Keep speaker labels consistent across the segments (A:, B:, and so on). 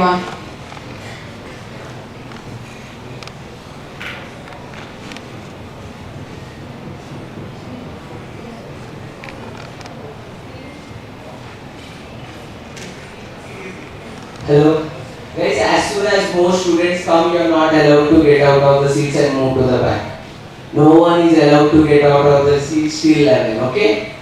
A: everyone.
B: Hello. Guys, as soon as more students come, you are not allowed to get out of the seats and move to the back. No one is allowed to get out of the seats till 11, okay?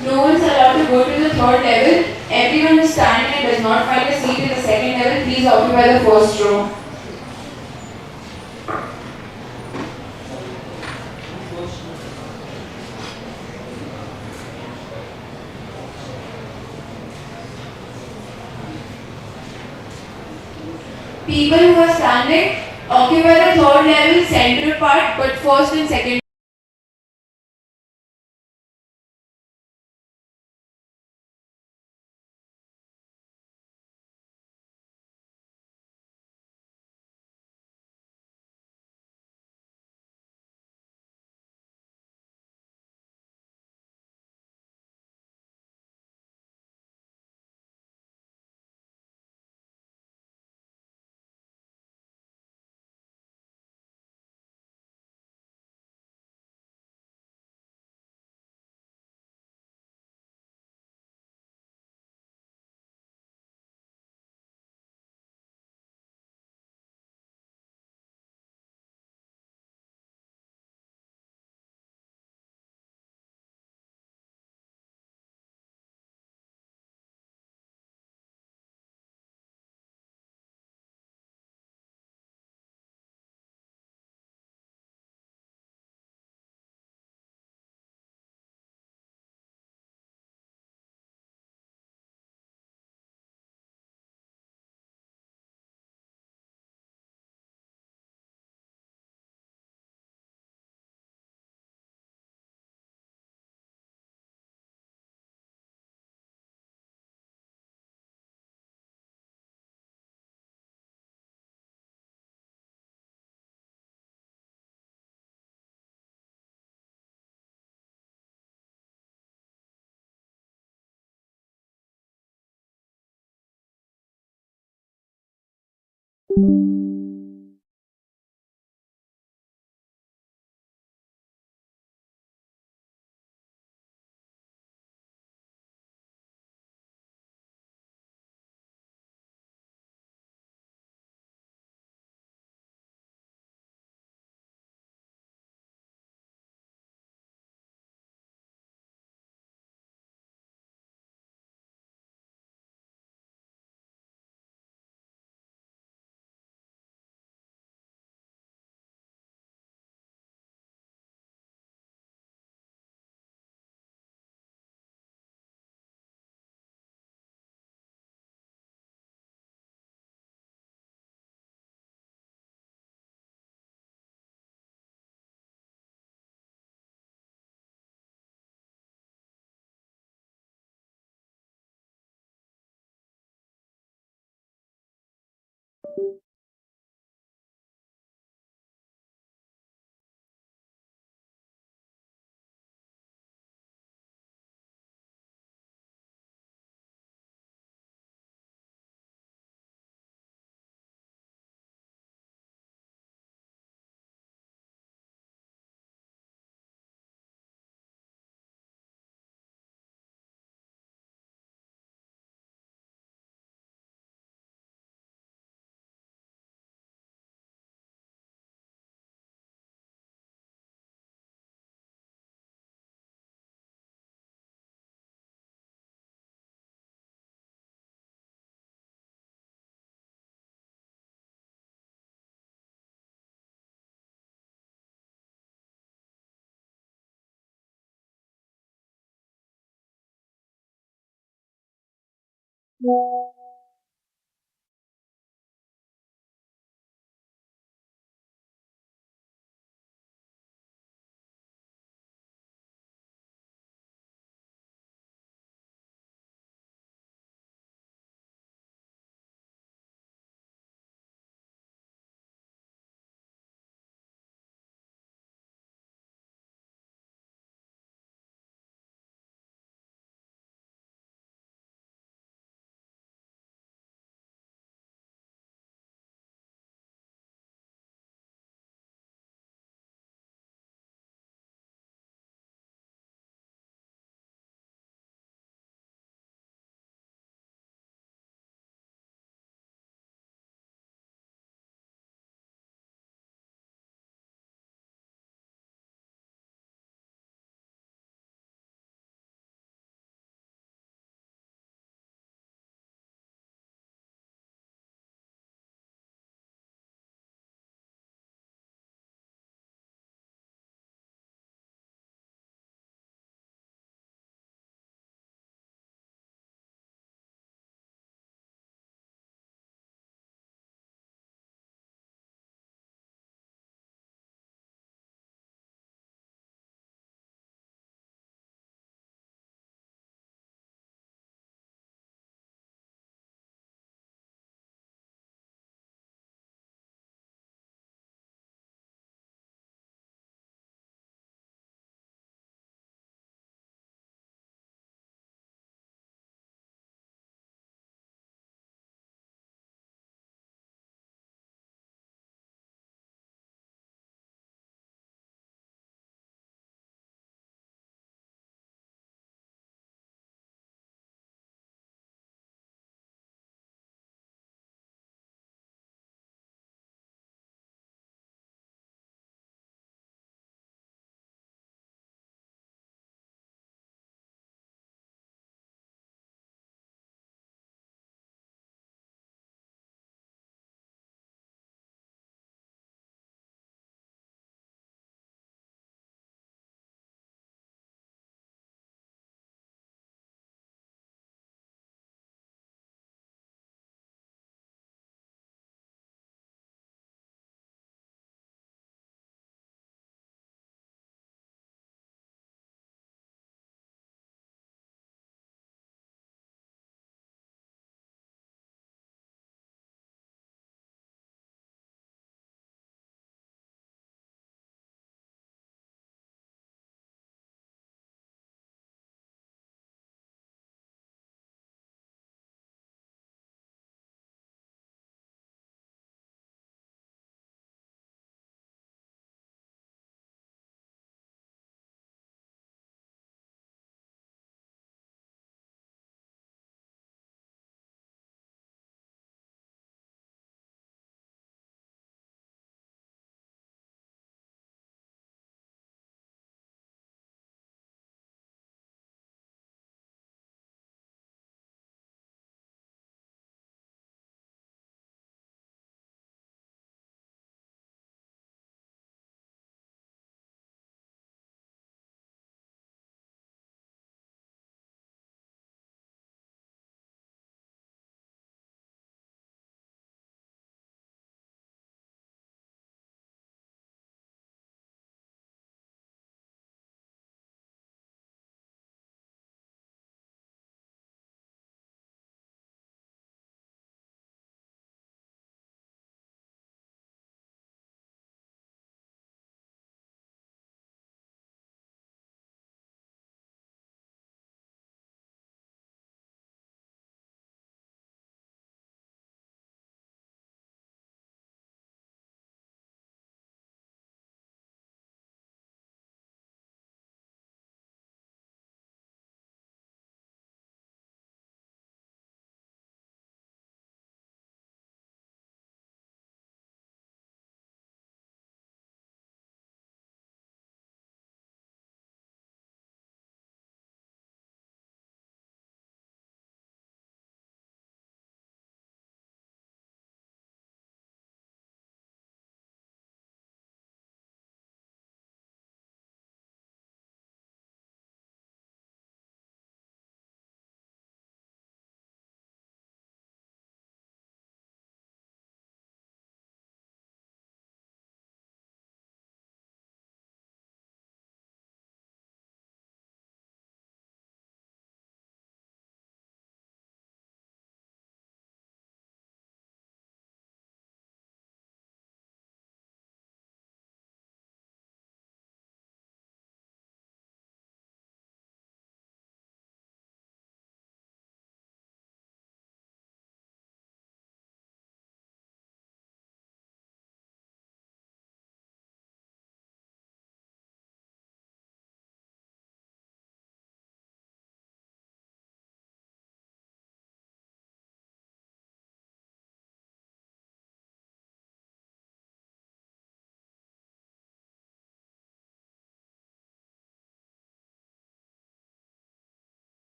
A: No one is allowed to go to the third level. Everyone who is standing and does not find a seat in the second level, please occupy the first row. People who are standing, occupy the third level central part, but first and second.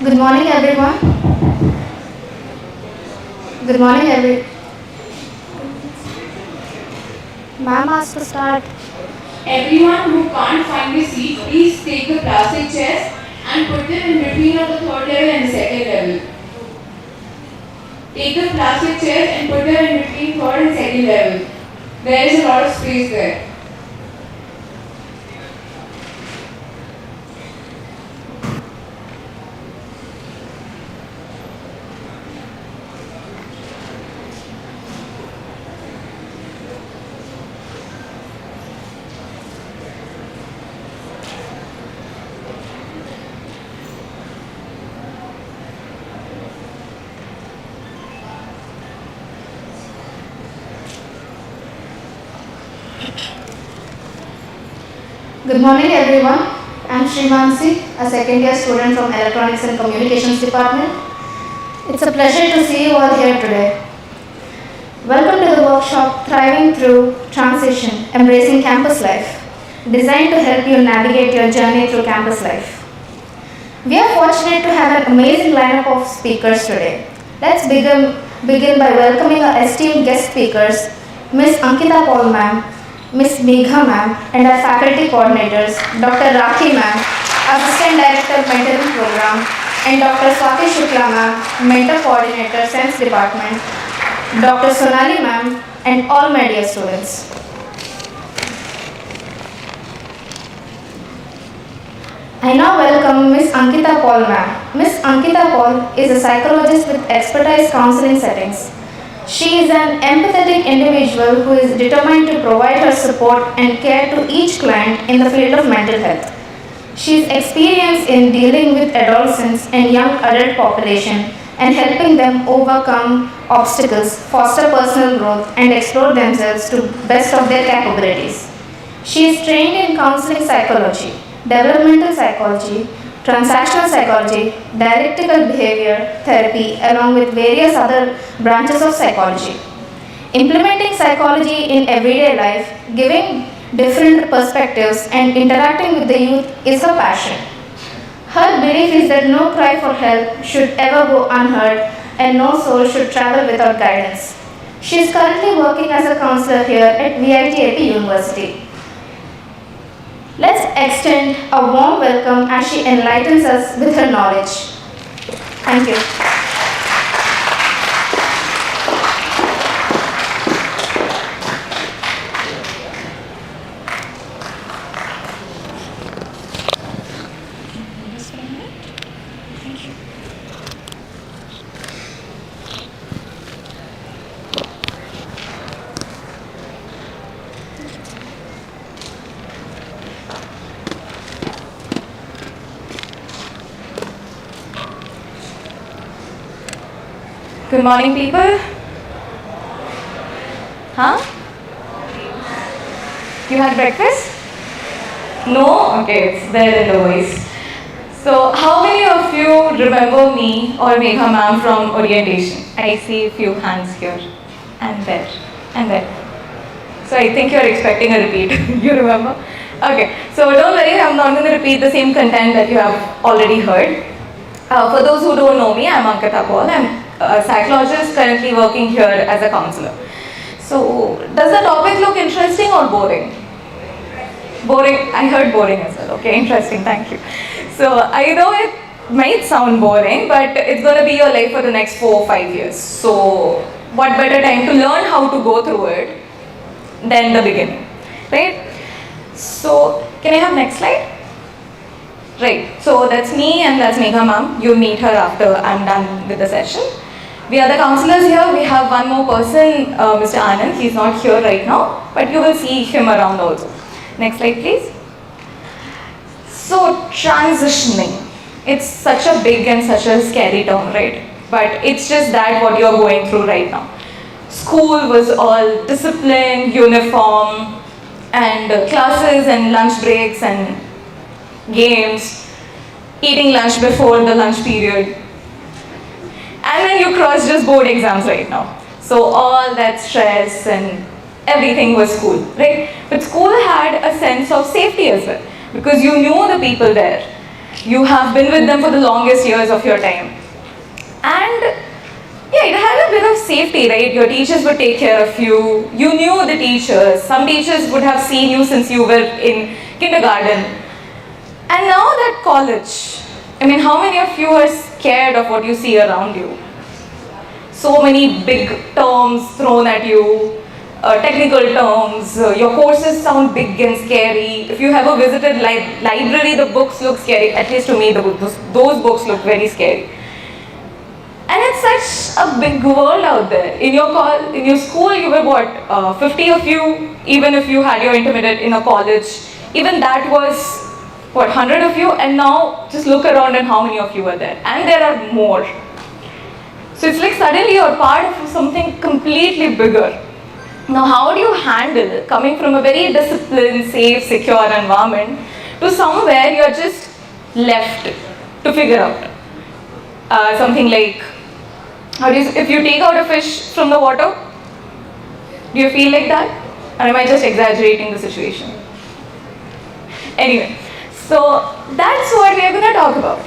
C: Good morning, everyone. Good morning, every. Ma'am asked to start.
A: Everyone who can't find a seat, please take the plastic chairs and put them in between of the third level and the second level. Take the plastic chairs and put them in between third and second level. There is a lot of space there.
C: Good morning, everyone. I'm Srimansi, a second year student from Electronics and Communications Department. It's a pleasure to see you all here today. Welcome to the workshop Thriving Through Transition, Embracing Campus Life, designed to help you navigate your journey through campus life. We are fortunate to have an amazing lineup of speakers today. Let's begin by welcoming our esteemed guest speakers, Ms. Ankita Paul ma'am, Ms. Megha ma'am, and our faculty coordinators, Dr. Rakhi ma'am, Assistant Director Mentoring Program, and Dr. Swati Shukla ma'am, Mentor Coordinator, Science Department, Dr. Sonali ma'am, and all my dear students. I now welcome Ms. Ankita Paul ma'am. Ms. Ankita Paul is a psychologist with expertise counseling settings. She is an empathetic individual who is determined to provide her support and care to each client in the field of mental health. She is experienced in dealing with adolescents and young adult population and helping them overcome obstacles, foster personal growth, and explore themselves to best of their capabilities. She is trained in counseling psychology, developmental psychology, transactional psychology, dialectical behavior therapy, along with various other branches of psychology. Implementing psychology in everyday life, giving different perspectives, and interacting with the youth is her passion. Her belief is that no cry for help should ever go unheard and no soul should travel without guidance. She is currently working as a counselor here at VITAP University. Let's extend a warm welcome as she enlightens us with her knowledge. Thank you.
D: Good morning, people. Huh? You had breakfast? No? Okay, it's there in the voice. So, how many of you remember me or Megha ma'am from orientation? I see a few hands here, and there, and there. So, I think you're expecting a repeat. You remember? Okay, so don't worry, I'm not going to repeat the same content that you have already heard. For those who don't know me, I'm Ankita Paul. I'm a psychologist currently working here as a counselor. So, does the topic look interesting or boring? Boring, I heard boring as well. Okay, interesting, thank you. So, I know it might sound boring, but it's going to be your life for the next 4 or 5 years. So, what better time to learn how to go through it than the beginning, right? So, can I have next slide? Right, so that's me and that's Megha ma'am. You'll meet her after I'm done with the session. We are the counselors here. We have one more person, Mr. Anand. He's not here right now, but you will see him around also. Next slide, please. So, transitioning. It's such a big and such a scary term, right? But it's just that what you're going through right now. School was all discipline, uniform, and classes and lunch breaks and games, eating lunch before the lunch period. And then you cross just board exams right now. So all that stress and everything was school, right? But school had a sense of safety as well, because you knew the people there. You have been with them for the longest years of your time. And yeah, it had a bit of safety, right? Your teachers would take care of you. You knew the teachers. Some teachers would have seen you since you were in kindergarten. And now that college, I mean, how many of you are scared of what you see around you? So many big terms thrown at you, technical terms, your courses sound big and scary. If you ever visited library, the books look scary. At least to me, those books look very scary. And it's such a big world out there. In your school, you were what, 50 of you, even if you had your intermediate in a college. Even that was, what, 100 of you? And now, just look around and how many of you are there. And there are more. So it's like suddenly you're part of something completely bigger. Now, how do you handle coming from a very disciplined, safe, secure environment to somewhere you're just left to figure out? Something like, if you take out a fish from the water, do you feel like that? Or am I just exaggerating the situation? Anyway, so that's what we're going to talk about.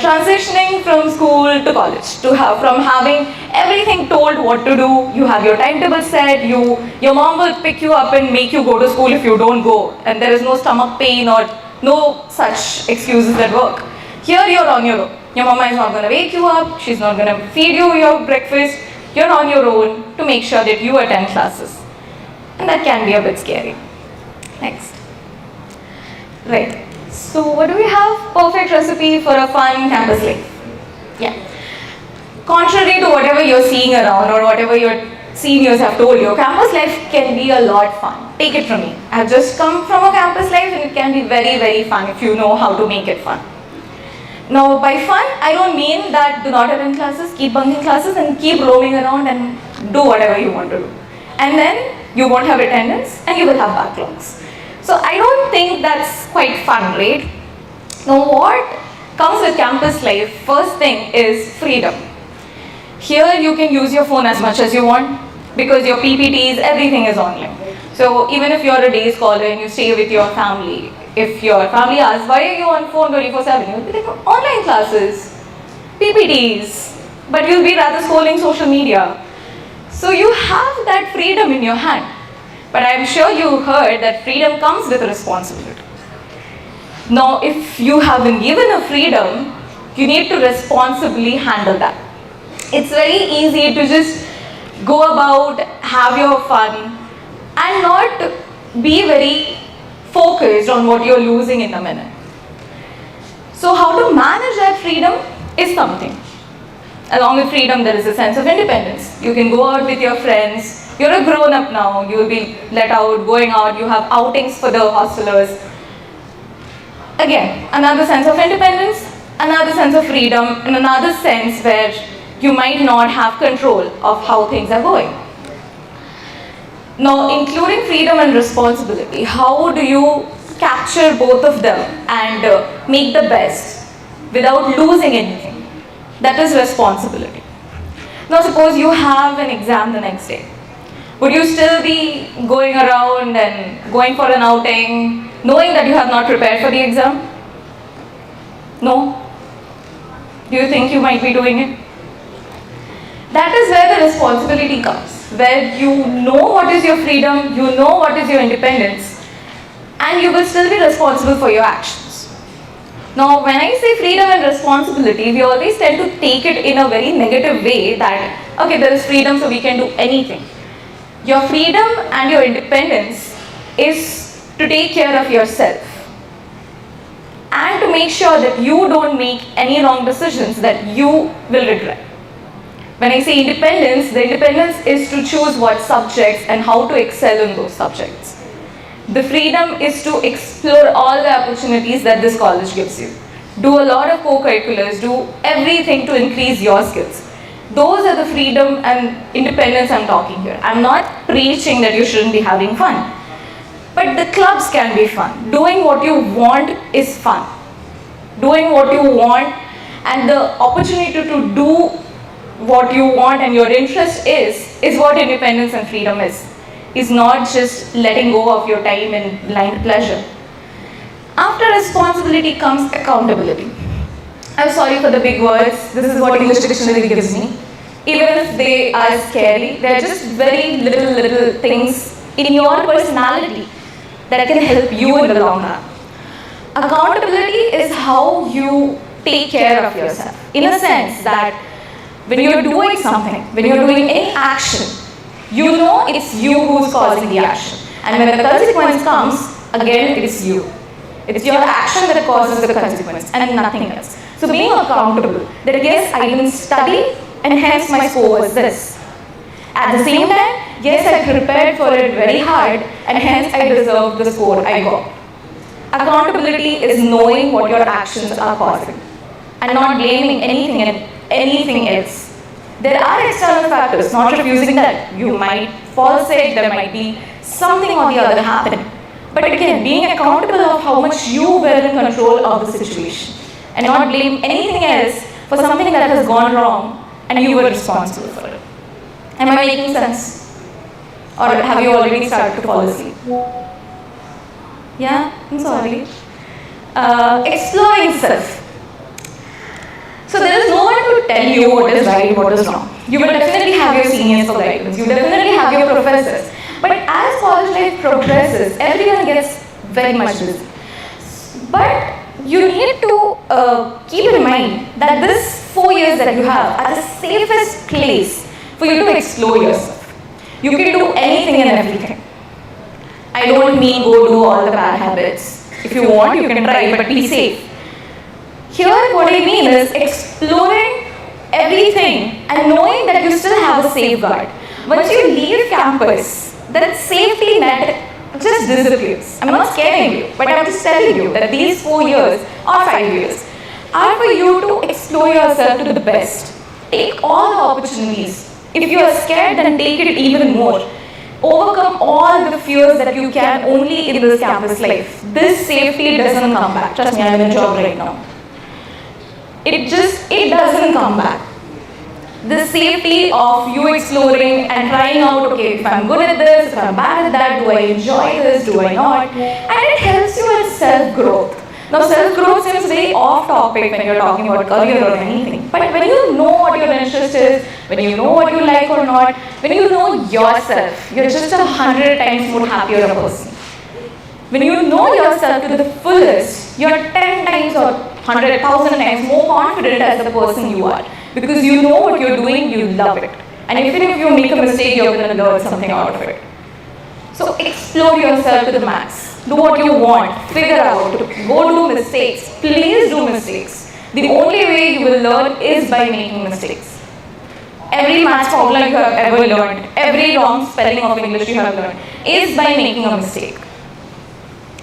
D: Transitioning from school to college, from having everything told what to do, you have your timetable set, your mom will pick you up and make you go to school if you don't go, and there is no stomach pain or no such excuses that work. Here you're on your own. Your mama is not going to wake you up, she's not going to feed you your breakfast, you're on your own to make sure that you attend classes. And that can be a bit scary. Next. Right. So what do we have? Perfect recipe for a fun campus life. Yeah. Contrary to whatever you're seeing around or whatever your seniors have told you, campus life can be a lot fun. Take it from me. I've just come from a campus life and it can be very, very fun if you know how to make it fun. Now by fun, I don't mean that do not attend classes, keep bunking classes and keep roaming around and do whatever you want to do. And then you won't have attendance and you will have backlogs. So I don't think that's quite fun, right? Now what comes with campus life, first thing is freedom. Here you can use your phone as much as you want because your PPTs, everything is online. So even if you're a day scholar and you stay with your family, if your family asks, why are you on phone 24/7? You'll be like, online classes, PPTs, but you'll be rather scrolling social media. So you have that freedom in your hand. But I'm sure you heard that freedom comes with responsibility. Now, if you have been given a freedom, you need to responsibly handle that. It's very easy to just go about, have your fun, and not be very focused on what you're losing in a minute. So how to manage that freedom is something. Along with freedom, there is a sense of independence. You can go out with your friends. You're a grown-up now. You'll be let out, going out. You have outings for the hostelers. Again, another sense of independence, another sense of freedom, and another sense where you might not have control of how things are going. Now, including freedom and responsibility, how do you capture both of them and make the best without losing anything? That is responsibility. Now, suppose you have an exam the next day. Would you still be going around and going for an outing, knowing that you have not prepared for the exam? No? Do you think you might be doing it? That is where the responsibility comes, where you know what is your freedom, you know what is your independence, and you will still be responsible for your actions. Now, when I say freedom and responsibility, we always tend to take it in a very negative way that, okay, there is freedom so we can do anything. Your freedom and your independence is to take care of yourself and to make sure that you don't make any wrong decisions that you will regret. When I say independence, the independence is to choose what subjects and how to excel in those subjects. The freedom is to explore all the opportunities that this college gives you. Do a lot of co-curriculars, do everything to increase your skills. Those are the freedom and independence I'm talking here. I'm not preaching that you shouldn't be having fun. But the clubs can be fun. Doing what you want is fun. Doing what you want and the opportunity to do what you want and your interest is what independence and freedom is not just letting go of your time in blind pleasure. After responsibility comes accountability. I'm sorry for the big words. This is what English dictionary gives me. Even if they are scary, they're just very little things in your personality that can help you in the long run. Accountability is how you take care of yourself. In a sense that when you're doing something, when you're doing any action, you know it's you who's causing the action. And when the consequence comes, again it's you. It's your action that causes the consequence and nothing else. So being accountable, that yes, I didn't study and hence my score was this. At the same time, yes, I prepared for it very hard and hence I deserve the score I got. Accountability is knowing what your actions are causing and not blaming anything and anything else. There are external factors, not refusing that. You might fall sick, there might be something or the other happening. But again, being accountable of how much you were in control of the situation and not blame anything else for something that has gone wrong and you were responsible for it. Am I making sense? Or have you already started to fall asleep? Yeah, I'm sorry. Exploring self. So there is no one to tell you what is right, what is wrong. You will definitely have your seniors for guidance. You definitely have your professors. But as college life progresses, everyone gets very much busy. But you need to keep in mind that this 4 years that you have are the safest place for you to explore yourself. You can do anything and everything. I don't mean go do all the bad habits. If you want, you can try, but be safe. Here, what I mean is exploring everything and knowing that you still have a safeguard. Once you leave campus, that safety net just disappears. I'm not scaring you, but I'm just telling you that these 4 years or 5 years are for you to explore yourself to the best. Take all the opportunities. If you are scared, then take it even more. Overcome all the fears that you can only in this campus life. This safety doesn't come back. Trust me, I'm in a job right now. It doesn't come back. The safety of you exploring and trying out, okay, if I'm good at this, if I'm bad at that, do I enjoy this, do I not? And it helps you in self-growth. Now, self-growth seems very off-topic when you're talking about career or anything. But when you know what your interest is, when you know what you like or not, when you know yourself, you're just 100 times more happier a person. When you know yourself to the fullest, you're 10 times or 100,000 times more confident as the person you are. Because you know what you're doing, you love it. And even if you make a mistake, you're going to learn something out of it. So explore yourself to the max. Do what you want. Figure out. Go do mistakes. Please do mistakes. The only way you will learn is by making mistakes. Every maths problem you have ever learned, every wrong spelling of English you have learned, is by making a mistake.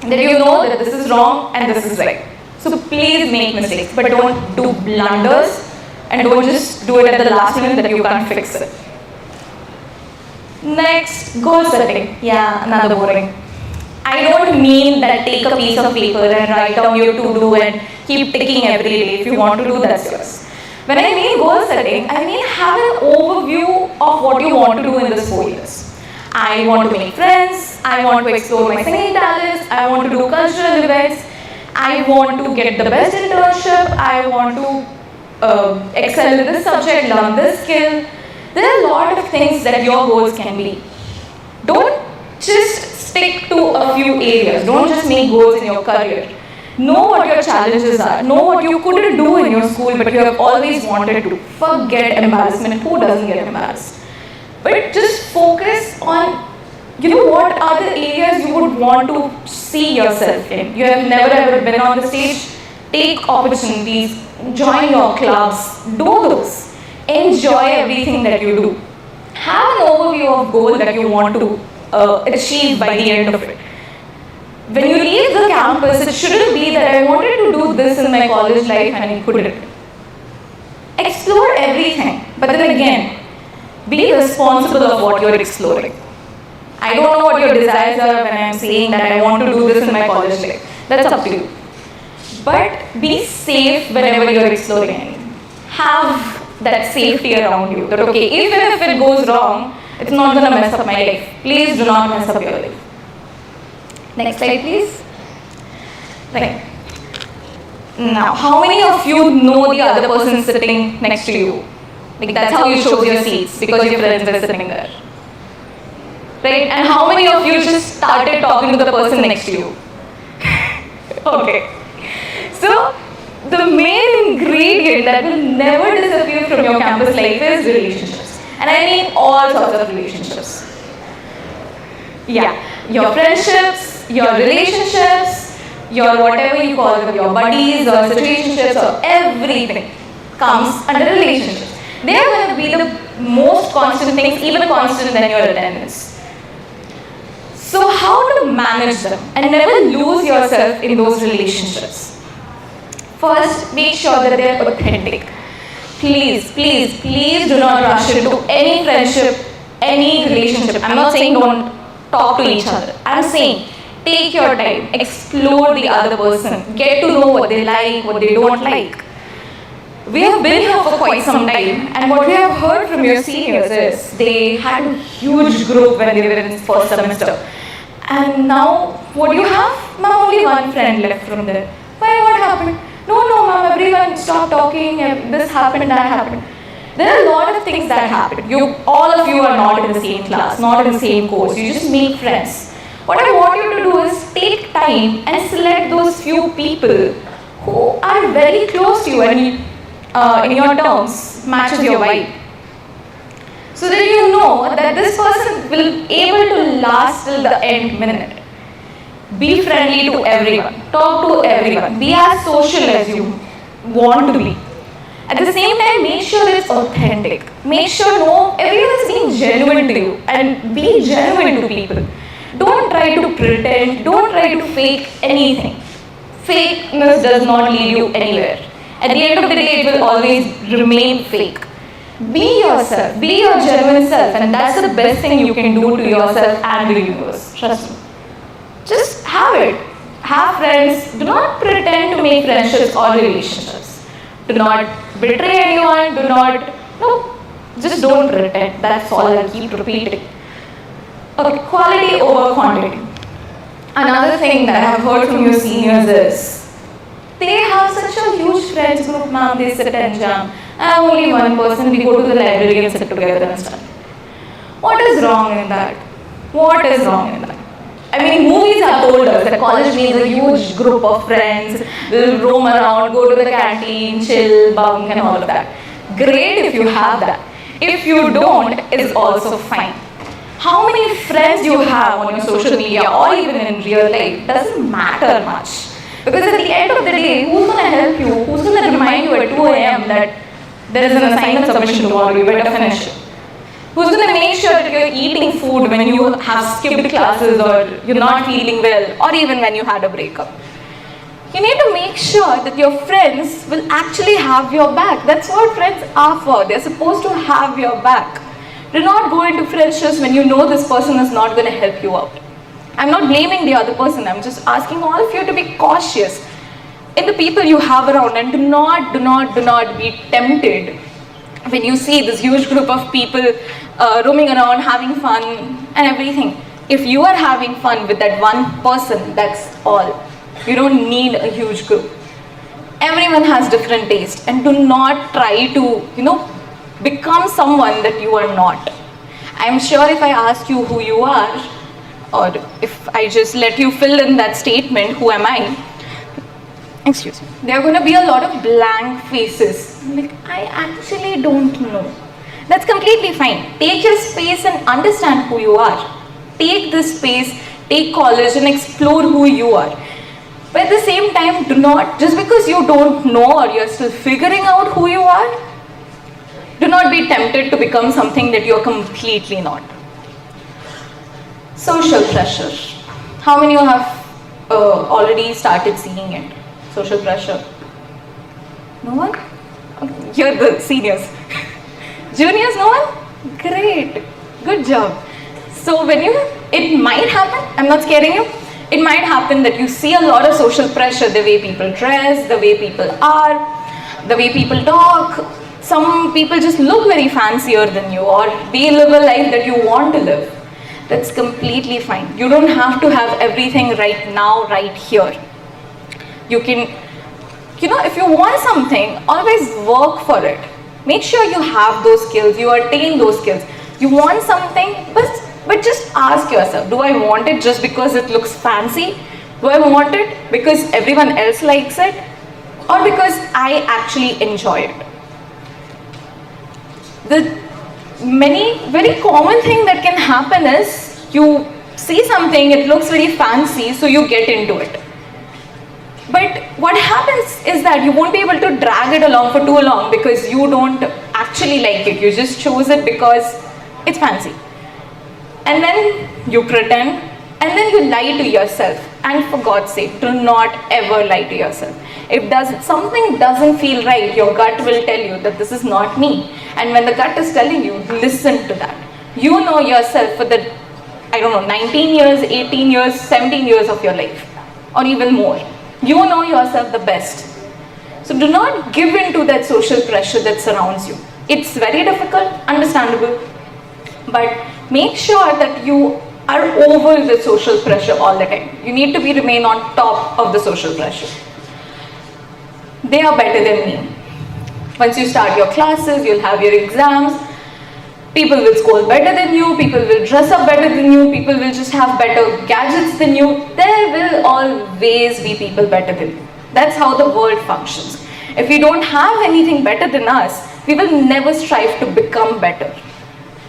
D: That you know that this is wrong and this is right. So please make mistakes, but don't do blunders. And don't just do it at the last minute that you can't fix it. Next, goal setting. Yeah, another boring. I don't mean that take a piece of paper and write down your to-do and keep ticking every day. If you want to do, that's yours. When I mean goal setting, I mean have an overview of what you want to do in this 4 years. I want to make friends. I want to explore my singing talents. I want to do cultural events. I want to get the best internship. I want to excel in this subject, learn this skill. There are a lot of things that your goals can be. Don't just stick to a few areas. Don't just make goals in your career. Know what your challenges are. Know what you couldn't do in your school but you have always wanted to. Forget embarrassment. Who doesn't get embarrassed? But just focus on, what are the areas you would want to see yourself in. You have never ever been on the stage. Take opportunities. Join your clubs, do those, enjoy everything that you do. Have an overview of goal that you want to achieve by the end of it. When you leave the campus, it shouldn't be that I wanted to do this in my college life and I couldn't. Explore everything, but then again, be responsible of what you're exploring. I don't know what your desires are when I'm saying that I want to do this in my college life. That's up to you. But be safe whenever you're exploring anything. Have that safety around you. That okay, even if it goes wrong, it's not going to mess up my life. Please do not mess up your life. Next slide, please. Right. Now, how many of you know the other person sitting next to you? Like that's how you chose your seats, because your friends were sitting there. Right? And how many of you just started talking to the person next to you? Okay. So, the main ingredient that will never disappear from your campus life is relationships. And I mean all sorts of relationships. Yeah, your friendships, your relationships, your whatever you call them, your buddies or situationships or everything comes under relationships. They are going to be the most constant things, even constant than your attendance. So how to manage them and never lose yourself in those relationships? First, make sure that they are authentic. Please, please, please do not rush into any friendship, any relationship. I'm not saying don't talk to each other. I'm saying take your time, explore the other person, get to know what they like, what they don't like. We have been here for quite some time, and what we have heard from your seniors is they had a huge group when they were in first semester. And now, what do you have? Ma'am, only one friend left from there. Why, what happened? No, ma'am, everyone stopped talking, this happened, that happened. There are a lot of things that happen. All of you are not in the same class, not in the same course. You just make friends. What I want you to do is take time and select those few people who are very close to you and in your terms matches your vibe. So that you know that this person will able to last till the end minute. Be friendly to everyone. Talk to everyone. Be as social as you want to be. At the same time, make sure it's authentic. Make sure everyone is being genuine to you and be genuine to people. Don't try to pretend. Don't try to fake anything. Fakeness does not lead you anywhere. At the end of the day, it will always remain fake. Be yourself. Be your genuine self, and that's the best thing you can do to yourself and the universe. Trust me. Just have it. Have friends. Do not pretend to make friendships or relationships. Do not betray anyone. Just don't pretend. That's all I'll keep repeating. Okay, quality over quantity. Another thing that I have heard from your seniors is they have such a huge friends group, ma'am, they sit and jam. I have only one person, we go to the library and sit together and study. What is wrong in that? What is wrong in that? I mean, movies have told us that college means a huge group of friends, will roam around, go to the canteen, chill, bunk and all of that. Great if you have that. If you don't, it's also fine. How many friends you have on your social media or even in real life doesn't matter much. Because at the end of the day, who's going to help you? Who's going to remind you at 2 a.m. that there is an assignment submission tomorrow, you better finish it? Who's going to make sure that you're eating food when you have skipped classes or you're not feeling well or even when you had a breakup? You need to make sure that your friends will actually have your back. That's what friends are for. They're supposed to have your back. Do not go into friendships when you know this person is not going to help you out. I'm not blaming the other person. I'm just asking all of you to be cautious in the people you have around and do not be tempted when you see this huge group of people roaming around, having fun and everything. If you are having fun with that one person, that's all. You don't need a huge group. Everyone has different taste, and do not try to, become someone that you are not. I'm sure if I ask you who you are, or if I just let you fill in that statement, who am I? Excuse me. There are going to be a lot of blank faces. Like, I actually don't know. That's completely fine. Take your space and understand who you are. Take this space, take college and explore who you are. But at the same time, do not, just because you don't know or you're still figuring out who you are, do not be tempted to become something that you're completely not. Social pressure. How many of you have already started seeing it? Social pressure. No one? Okay. You're the seniors. Juniors, no one? Great. Good job. So it might happen, I'm not scaring you, it might happen that you see a lot of social pressure, the way people dress, the way people are, the way people talk. Some people just look very fancier than you, or they live a life that you want to live. That's completely fine. You don't have to have everything right now, right here. You can, if you want something, always work for it. Make sure you have those skills, you attain those skills. You want something, but just ask yourself, do I want it just because it looks fancy? Do I want it because everyone else likes it? Or because I actually enjoy it? The very common thing that can happen is you see something, it looks very fancy, so you get into it. But what happens is that you won't be able to drag it along for too long because you don't actually like it. You just chose it because it's fancy. And then you pretend, and then you lie to yourself. And for God's sake, do not ever lie to yourself. If something doesn't feel right, your gut will tell you that this is not me. And when the gut is telling you, listen to that. You know yourself for the, 19 years, 18 years, 17 years of your life, or even more. You know yourself the best. So do not give in to that social pressure that surrounds you. It's very difficult, understandable, but make sure that you are over the social pressure all the time. You need to remain on top of the social pressure. They are better than me. Once you start your classes, you'll have your exams. People will score better than you, people will dress up better than you, people will just have better gadgets than you. There will always be people better than you. That's how the world functions. If we don't have anything better than us, we will never strive to become better.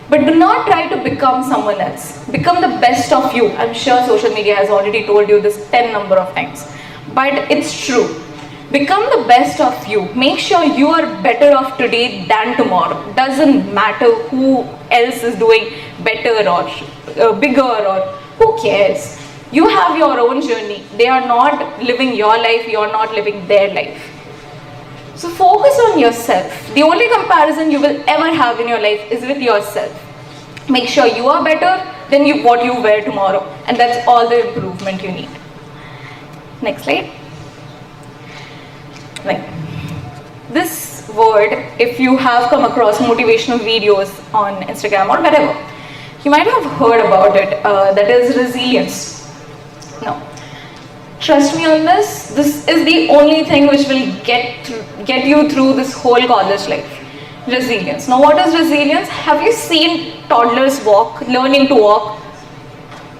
D: But do not try to become someone else. Become the best of you. I'm sure social media has already told you this 10 number of times. But it's true. Become the best of you. Make sure you are better off today than tomorrow. Doesn't matter who else is doing better or bigger, or who cares. You have your own journey. They are not living your life, you are not living their life. So focus on yourself. The only comparison you will ever have in your life is with yourself. Make sure you are better than what you wear tomorrow. And that's all the improvement you need. Next slide. Right. This word, if you have come across motivational videos on Instagram or wherever, you might have heard about it. That is resilience. No. Trust me on this. This is the only thing which will get you through this whole college life. Resilience. Now what is resilience? Have you seen toddlers learning to walk?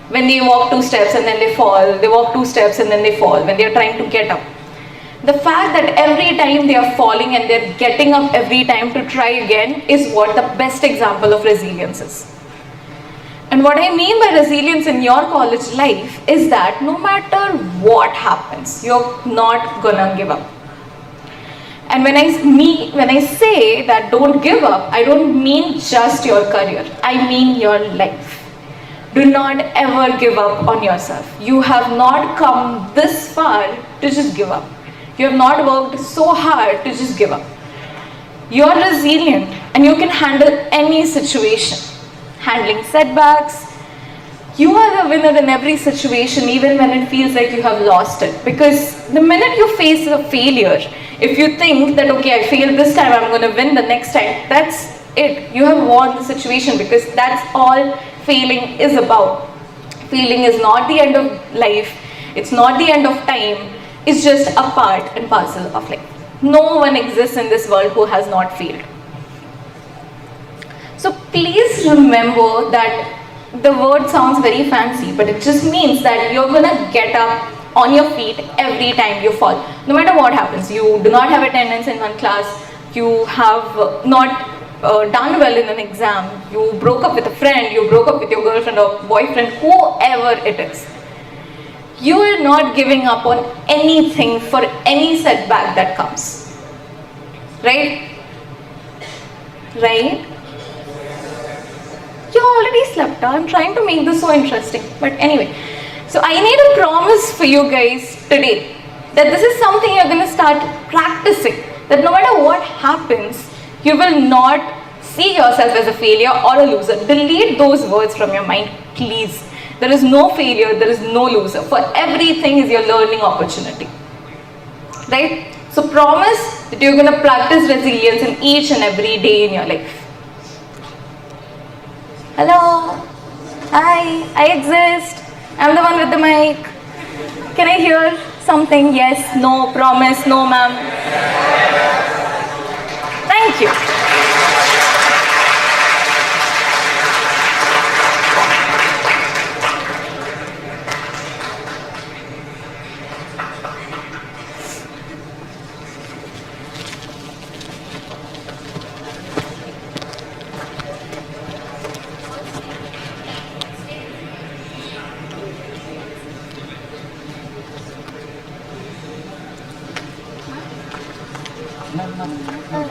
D: When they walk 2 steps and then they fall, they walk 2 steps and then they fall when they are trying to get up. The fact that every time they are falling and they're getting up every time to try again is what the best example of resilience is. And what I mean by resilience in your college life is that no matter what happens, you're not gonna give up. And when I say that don't give up, I don't mean just your career, I mean your life. Do not ever give up on yourself. You have not come this far to just give up. You have not worked so hard to just give up. You are resilient and you can handle any situation. Handling setbacks. You are the winner in every situation, even when it feels like you have lost it. Because the minute you face a failure, if you think that, okay, I failed this time, I'm going to win the next time, that's it. You have won the situation, because that's all failing is about. Failing is not the end of life. It's not the end of time. It's just a part and parcel of life. No one exists in this world who has not failed. So please remember that the word sounds very fancy, but it just means that you're gonna get up on your feet every time you fall. No matter what happens, you do not have attendance in one class, you have not done well in an exam, you broke up with a friend, you broke up with your girlfriend or boyfriend, whoever it is. You are not giving up on anything for any setback that comes. Right? Right? You already slept. I'm trying to make this so interesting. But anyway, so I need a promise for you guys today that this is something you're going to start practicing. That no matter what happens, you will not see yourself as a failure or a loser. Delete those words from your mind, please. There is no failure, there is no loser. For everything is your learning opportunity. Right? So promise that you're going to practice resilience in each and every day in your life. Hello. Hi, I exist. I'm the one with the mic. Can I hear something? Yes, no, promise, no, ma'am. Thank you.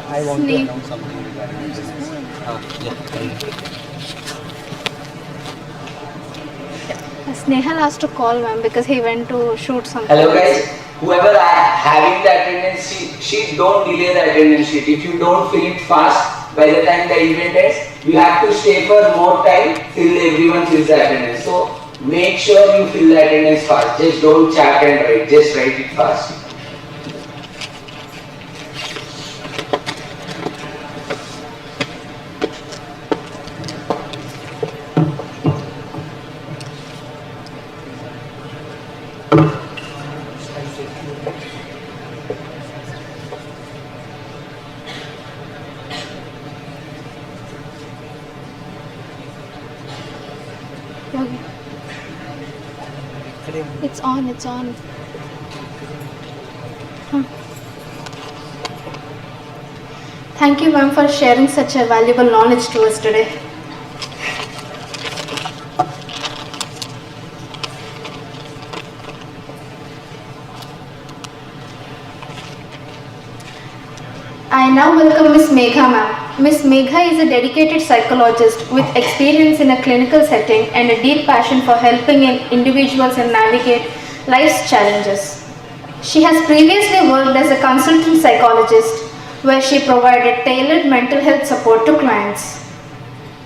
E: I want to announce something regarding this.
C: Snehal has to call ma'am because he went to shoot something.
B: Hello guys, whoever having the attendance sheet, don't delay the attendance sheet. If you don't fill it fast, by the time the event ends, you have to stay for more time till everyone fills the attendance. So make sure you fill the attendance fast. Just don't chat and write, just write it fast.
C: Yogi. It's on, it's on. Thank you ma'am for sharing such a valuable knowledge to us today. I now welcome Ms. Megha ma'am. Ms. Megha is a dedicated psychologist with experience in a clinical setting and a deep passion for helping individuals and navigate life's challenges. She has previously worked as a consultant psychologist where she provided tailored mental health support to clients.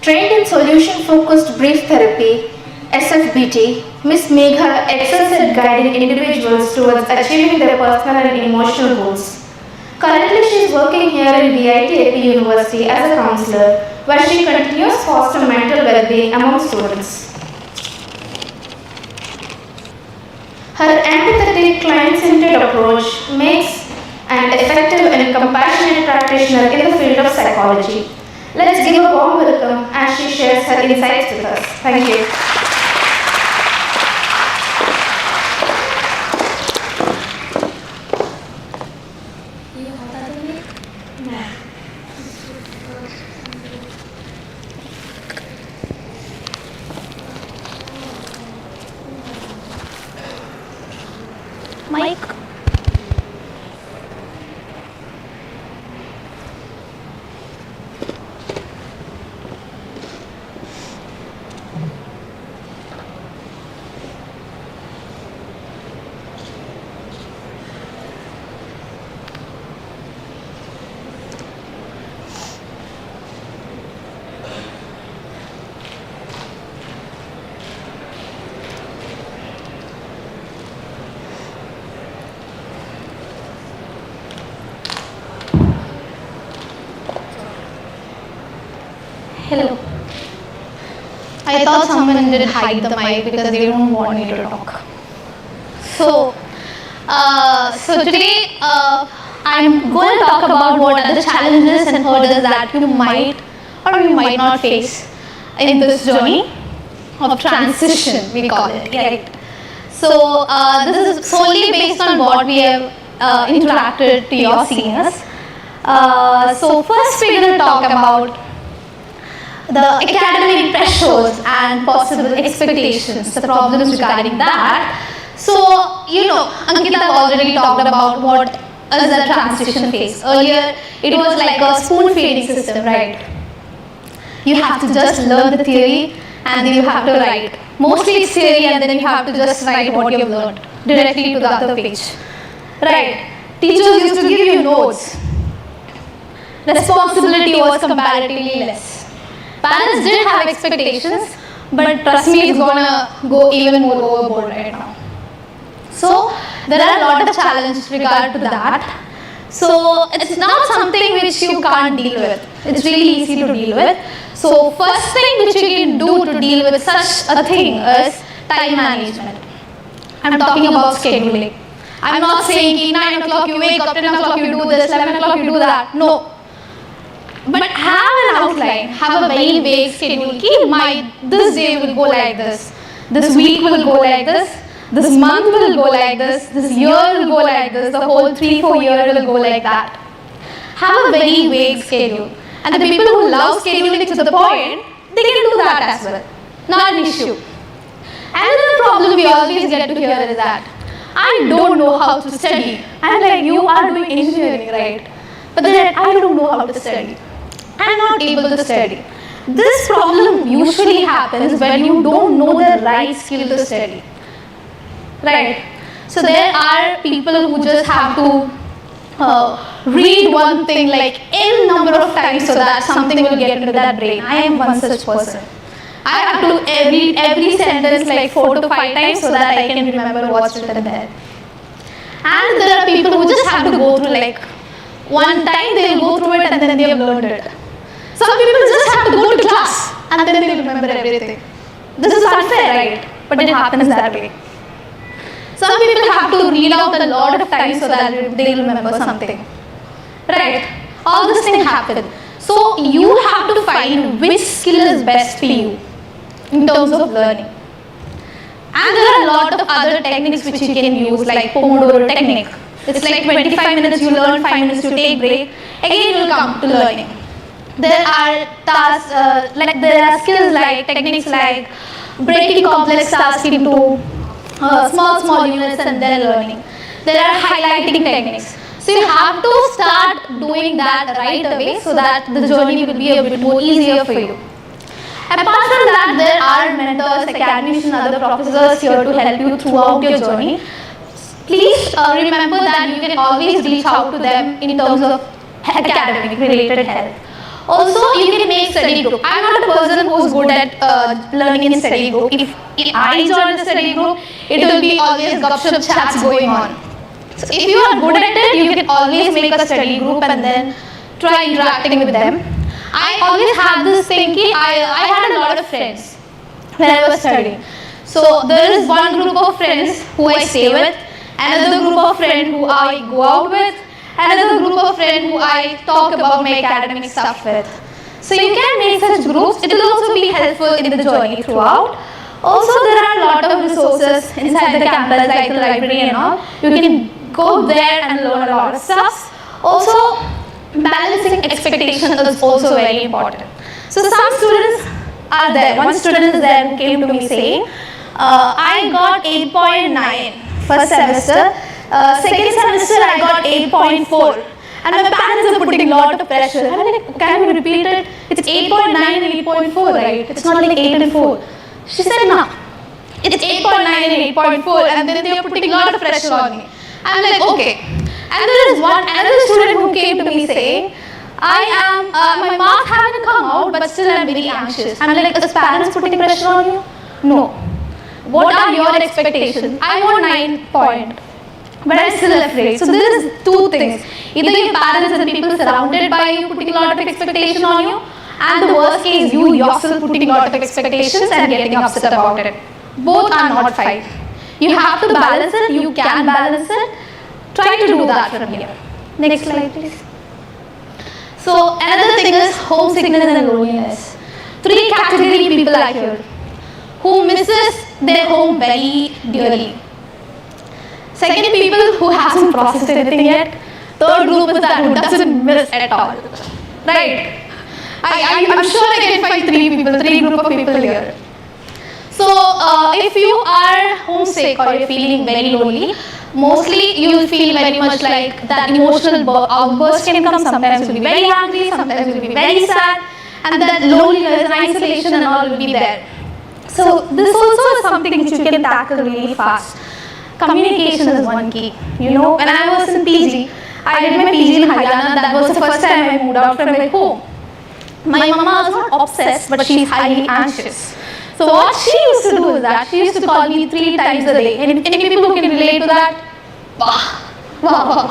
C: Trained in solution-focused brief therapy, SFBT, Ms. Megha excels at guiding individuals towards achieving their personal and emotional goals. Currently, she is working here in VCHANCE University as a counselor, where she continues to foster mental well-being among students. Her empathetic, client-centered approach makes an effective and compassionate practitioner in the field of psychology. Let's give a warm welcome as she shares her insights with us. Thank you.
D: Mike.
F: Hello. I thought someone did hide the mic because they don't want me to talk. So today I'm going to talk about what are the challenges and hurdles that you might or you might not face in this journey of transition, we call it, right? So this is solely based on what we have interacted to your seniors. So first we're going to talk about the academic pressures and possible expectations, the problems regarding that. So, Ankita already talked about what is the transition phase. Earlier, it was like a spoon feeding system, right? You have to just learn the theory and then you have to write. Mostly it's theory and then you have to just write what you have learned directly to the other page. Right? Teachers used to give you notes. Responsibility was comparatively less. Parents did have expectations, but trust me, it's gonna go even more overboard right now. So there are a lot of challenges regard to that. So it's not something which you can't deal with. It's really easy to deal with. So first thing which you can do to deal with such a thing is time management. I'm talking about scheduling. I'm not saying 9 o'clock you wake up, 10 o'clock you do this, 11 o'clock you do that. No. But have an outline, have a very vague schedule. This day will go like this week will go like this month will go like this year will go like this, the whole 3-4 year will go like that. Have a very vague schedule. And the people who love scheduling to the point, they can do that as well. Not an issue. Another problem we always get to hear is that I don't know how to study. I'm like, you are doing engineering, right? But then I don't know how to study. I'm not able to study. This problem usually happens when you don't know the right skill to study. Right? So there are people who just have to read one thing like n number of times so that something will get into that brain. I am one such person. I have to read every sentence like 4 to 5 times so that I can remember what's written there. And there are people who just have to go through like one time they will go through it and then they have learned it. Some people just have to go to class and then they will remember everything. This is unfair, right? But it happens that way. Some people have to read out a lot of times so that they will remember something. Right? All these things happen. So you have to find which skill is best for you in terms of learning. And there are a lot of other techniques which you can use, like Pomodoro technique. It's like 25 minutes you learn, 5 minutes you take break. Again you will come to learning. There are tasks, there are skills like techniques like breaking complex tasks into small units and then learning. There are highlighting techniques. So you have to start doing that right away so that the journey will be a bit more easier for you. Apart from that, there are mentors, academics and other professors here to help you throughout your journey. Please remember that you can always reach out to them in terms of academic related help. Also, you can make study group. I'm not a person who's good at learning in study group. If I join a study group, it will be always gupshup chats going on. So if you are good at it, you can always make a study group and then try interacting with them. I always had this thinking, I had a lot of friends when I was studying. So there is one group of friends who I stay with, another group of friends who I go out with, another group of friends who I talk about my academic stuff with. So you can make such groups. It will also be helpful in the journey throughout. Also, there are a lot of resources inside the campus like the library and all. You can go there and learn a lot of stuff. Also, balancing expectation is also very important. So some students are there. One student is there who came to me saying, I got 8.9 first semester. Second semester I got 8.4 and my parents are putting a lot of pressure. I'm like, can you repeat it? It's 8.9 and 8.4, right? It's not like 8 and 4. She said, no, it's 8.9 and 8.4 and then they are putting a lot of pressure on me. I'm like, okay. And there is another student who came to me saying, my marks haven't come out but still I'm very anxious. I'm like, is parents putting pressure on you? No. What are your expectations? I want 9 point. But I'm still afraid. So there is two things. Either your parents and people surrounded by you putting a lot of expectation on you, and the worst case, you yourself putting a lot of expectations and getting upset about it. Both are not fine. You have to balance it. You can balance it. Try to do that from here. Next slide, please. So another thing is homesickness and loneliness. 3 category people are here who misses their home very dearly. Second, people who hasn't processed anything yet. Third group is that who doesn't miss at all. Right? I'm sure I can find 3 group of people here. So if you are homesick or you're feeling very lonely, mostly you will feel very much like that emotional outburst can come. Sometimes you'll be very angry, sometimes you'll be very sad, and that loneliness and isolation and all will be there. So this also is something which you can tackle really fast. Communication is one key. You know, when I was in PG, I did my PG in Haryana. That was the first time I moved out from my home. My mama was not obsessed, but she's highly anxious. So what she used to do is that she used to call me 3 times a day. Any people who can relate to that? Wow.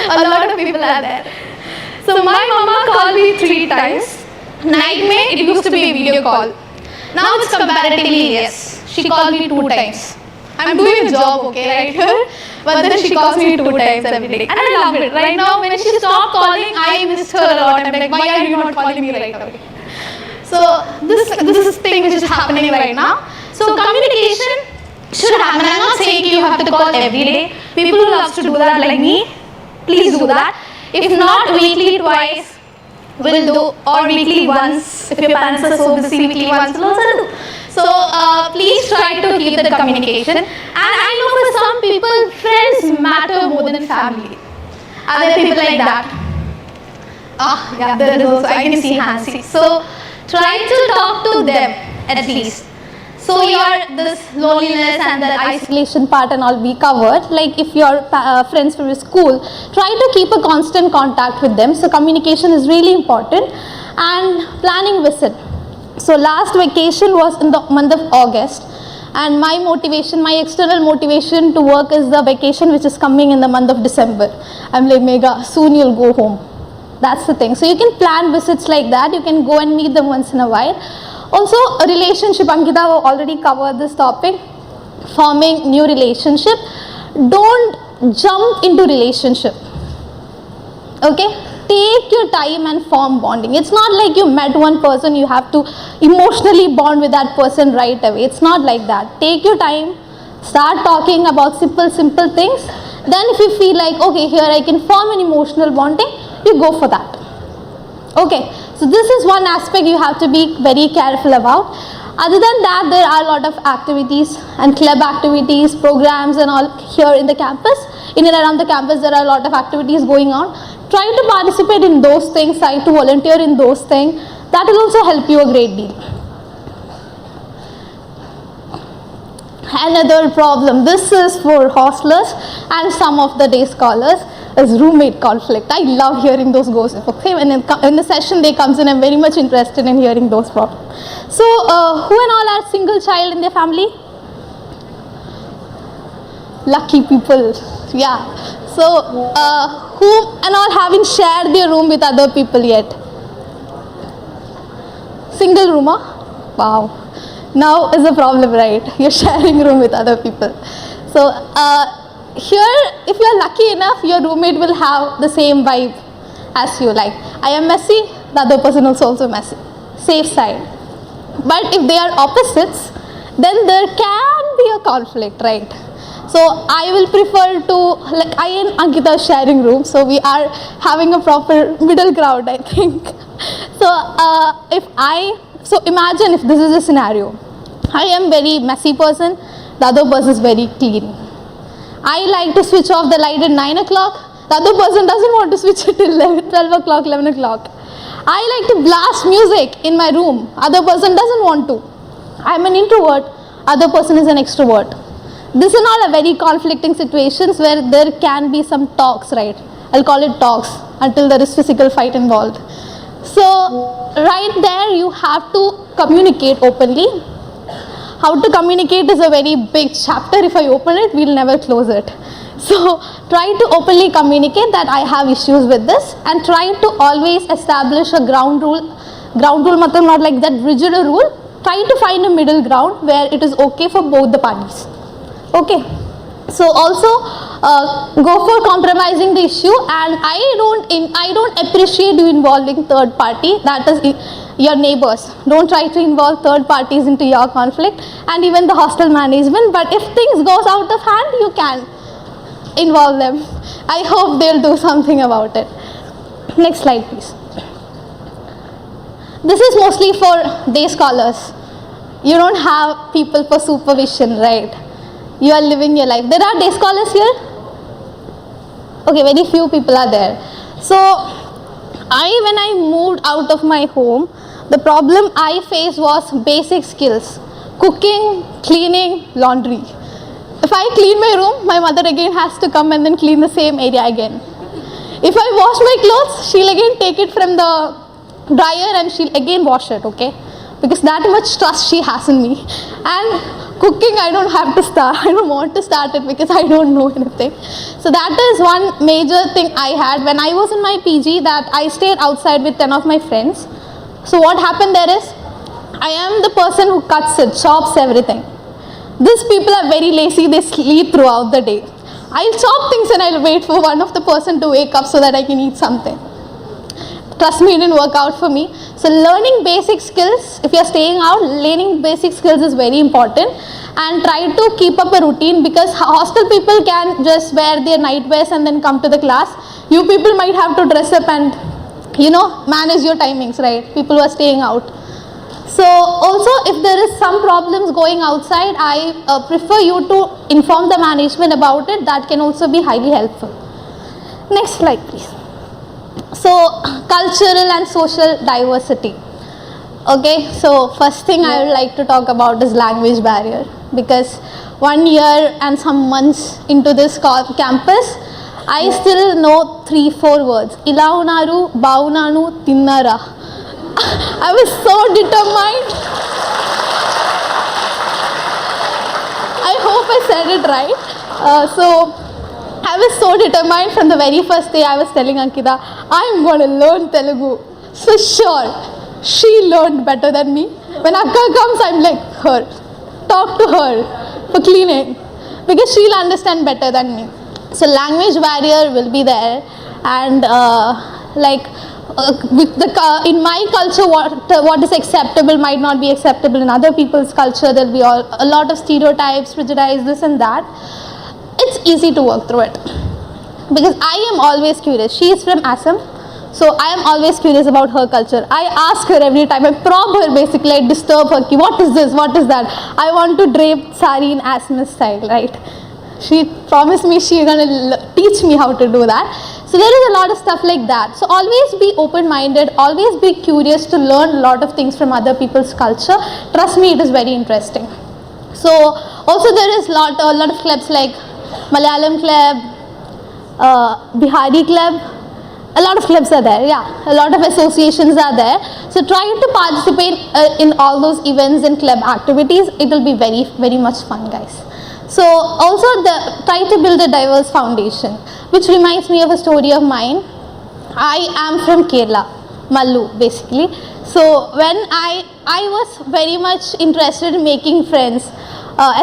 F: A lot of people are there. So my mama called me 3 times. Night mein, it used to be a video call. Now it's comparatively less. She called me 2 times. I'm doing a job, okay, right here. but then she calls me 2 times every day. And I love it. Right now, when she stopped calling, I missed her a lot. I'm like, why are you not calling me right away? So this thing which is happening right now. So communication should happen. I'm not saying you have to call every day. People who love to do that like me, please do that. If not, weekly twice will do, or weekly once. If your parents are so busy, weekly once will also do. So please try to keep the communication. And I know for some people, friends matter more than family. Are there people like that? Oh, yeah, there is also. I can see Hansi. So try to talk to them at least. So this loneliness and the isolation part and all we covered. Like if your friends from your school, try to keep a constant contact with them. So communication is really important. And planning visit. So last vacation was in the month of August. And my motivation, my external motivation to work is the vacation which is coming in the month of December. I'm like, Megha, soon you'll go home. That's the thing. So you can plan visits like that. You can go and meet them once in a while. Also, a relationship, Ankita already covered this topic, forming new relationship. Don't jump into relationship, okay? Take your time and form bonding. It's not like you met one person, you have to emotionally bond with that person right away. It's not like that. Take your time, start talking about simple things. Then if you feel like, okay, here I can form an emotional bonding, you go for that. Okay, so this is one aspect you have to be very careful about. Other than that, there are a lot of activities and club activities, programs and all here in the campus. In and around the campus, there are a lot of activities going on. Try to participate in those things, try to volunteer in those things. That will also help you a great deal. Another problem, this is for hostlers and some of the day scholars, is roommate conflict. I love hearing those gossips. Okay, when in the session they comes in, I'm very much interested in hearing those problems. So, who and all are single child in their family? Lucky people, yeah. So, who and all haven't shared their room with other people yet? Single roomer? Wow. Now is the problem, right? You're sharing room with other people. So, here, if you're lucky enough, your roommate will have the same vibe as you. Like, I am messy, the other person is also messy. Safe side. But if they are opposites, then there can be a conflict, right? So I will prefer to, like, I and Ankita are sharing room, so we are having a proper middle ground, I think. So imagine if this is a scenario. I am very messy person, the other person is very clean. I like to switch off the light at 9 o'clock, the other person doesn't want to switch it till 12 o'clock, 11 o'clock. I like to blast music in my room, other person doesn't want to. I am an introvert, other person is an extrovert. This is not a very conflicting situations where there can be some talks, right? I'll call it talks until there is physical fight involved. So right there you have to communicate openly. How to communicate is a very big chapter. If I open it, we'll never close it. So try to openly communicate that I have issues with this, and try to always establish a ground rule. Ground rule matlab not like that rigid a rule. Try to find a middle ground where it is okay for both the parties. Okay. So also go for compromising the issue, and I don't appreciate you involving third party, that is your neighbors. Don't try to involve third parties into your conflict, and even the hostel management. But if things goes out of hand, you can involve them. I hope they'll do something about it. Next slide, please. This is mostly for day scholars. You don't have people for supervision, right? You are living your life. There are day scholars here? Okay, very few people are there. So, when I moved out of my home, the problem I faced was basic skills. Cooking, cleaning, laundry. If I clean my room, my mother again has to come and then clean the same area again. If I wash my clothes, she'll again take it from the dryer and she'll again wash it, okay? Because that much trust she has in me. And cooking, I don't have to start. I don't want to start it because I don't know anything. So that is one major thing I had when I was in my PG, that I stayed outside with 10 of my friends. So what happened there is, I am the person who cuts it, chops everything. These people are very lazy, they sleep throughout the day. I'll chop things and I'll wait for one of the person to wake up so that I can eat something. Trust me, it didn't work out for me. So learning basic skills, if you're staying out, learning basic skills is very important, and try to keep up a routine, because hostel people can just wear their night wears and then come to the class. You people might have to dress up and, you know, manage your timings, right? People who are staying out. So also, if there is some problems going outside, I prefer you to inform the management about it. That can also be highly helpful. Next slide, please. So cultural and social diversity. Okay, so first thing I would like to talk about is language barrier, because 1 year and some months into this campus, I still know 3-4 words. Ila unaru, baunanu, tinnara. I was so determined. I hope I said it right. So I was so determined from the very first day. I was telling Ankita, I'm going to learn Telugu. For sure. She learned better than me. When Akka comes, I'm like, her. Talk to her for cleaning, because she'll understand better than me. So language barrier will be there, and in my culture, what is acceptable might not be acceptable in other people's culture. There'll be a lot of stereotypes, prejudice, this and that. It's easy to work through it, because I am always curious. She is from Assam, so I am always curious about her culture. I ask her every time, I probe her basically, I disturb her, what is this, what is that? I want to drape sari in Assamese style, right? She promised me she's gonna teach me how to do that. So there is a lot of stuff like that. So always be open-minded, always be curious to learn a lot of things from other people's culture. Trust me, it is very interesting. So also there is a lot of clubs like Malayalam club, Bihari club. A lot of clubs are there, yeah. A lot of associations are there. So try to participate in all those events and club activities. It will be very, very much fun, guys. So also try to build a diverse foundation, which reminds me of a story of mine. I am from Kerala, Mallu basically. So when I was very much interested in making friends,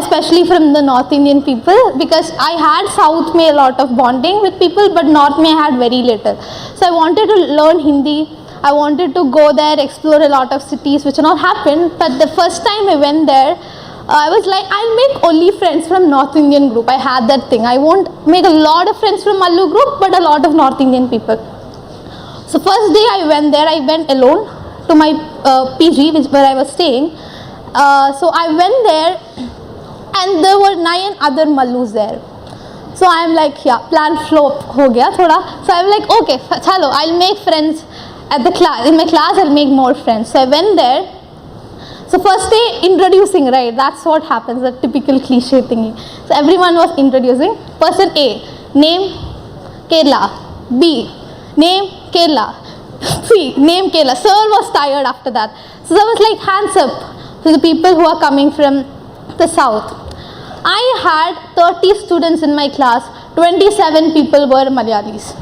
F: especially from the North Indian people, because I had South May a lot of bonding with people, but North May I had very little. So I wanted to learn Hindi. I wanted to go there, explore a lot of cities, which not happened. But the first time I went there, I was like, I'll make only friends from North Indian group. I had that thing. I won't make a lot of friends from Mallu group, but a lot of North Indian people. So first day I went there, I went alone to my PG, where I was staying. So I went there, and there were 9 other Mallus there. So I'm like, yeah, plan flop ho gaya thoda. So I'm like, okay, chalo, I'll make friends at the class. In my class, I'll make more friends. So I went there. So first day, introducing, right? That's what happens, the typical cliche thingy. So everyone was introducing. Person A, name Kerala. B, name Kerala. C, name Kerala. Sir was tired after that. So I was like, hands up to the people who are coming from the south. I had 30 students in my class, 27 people were Malayalis.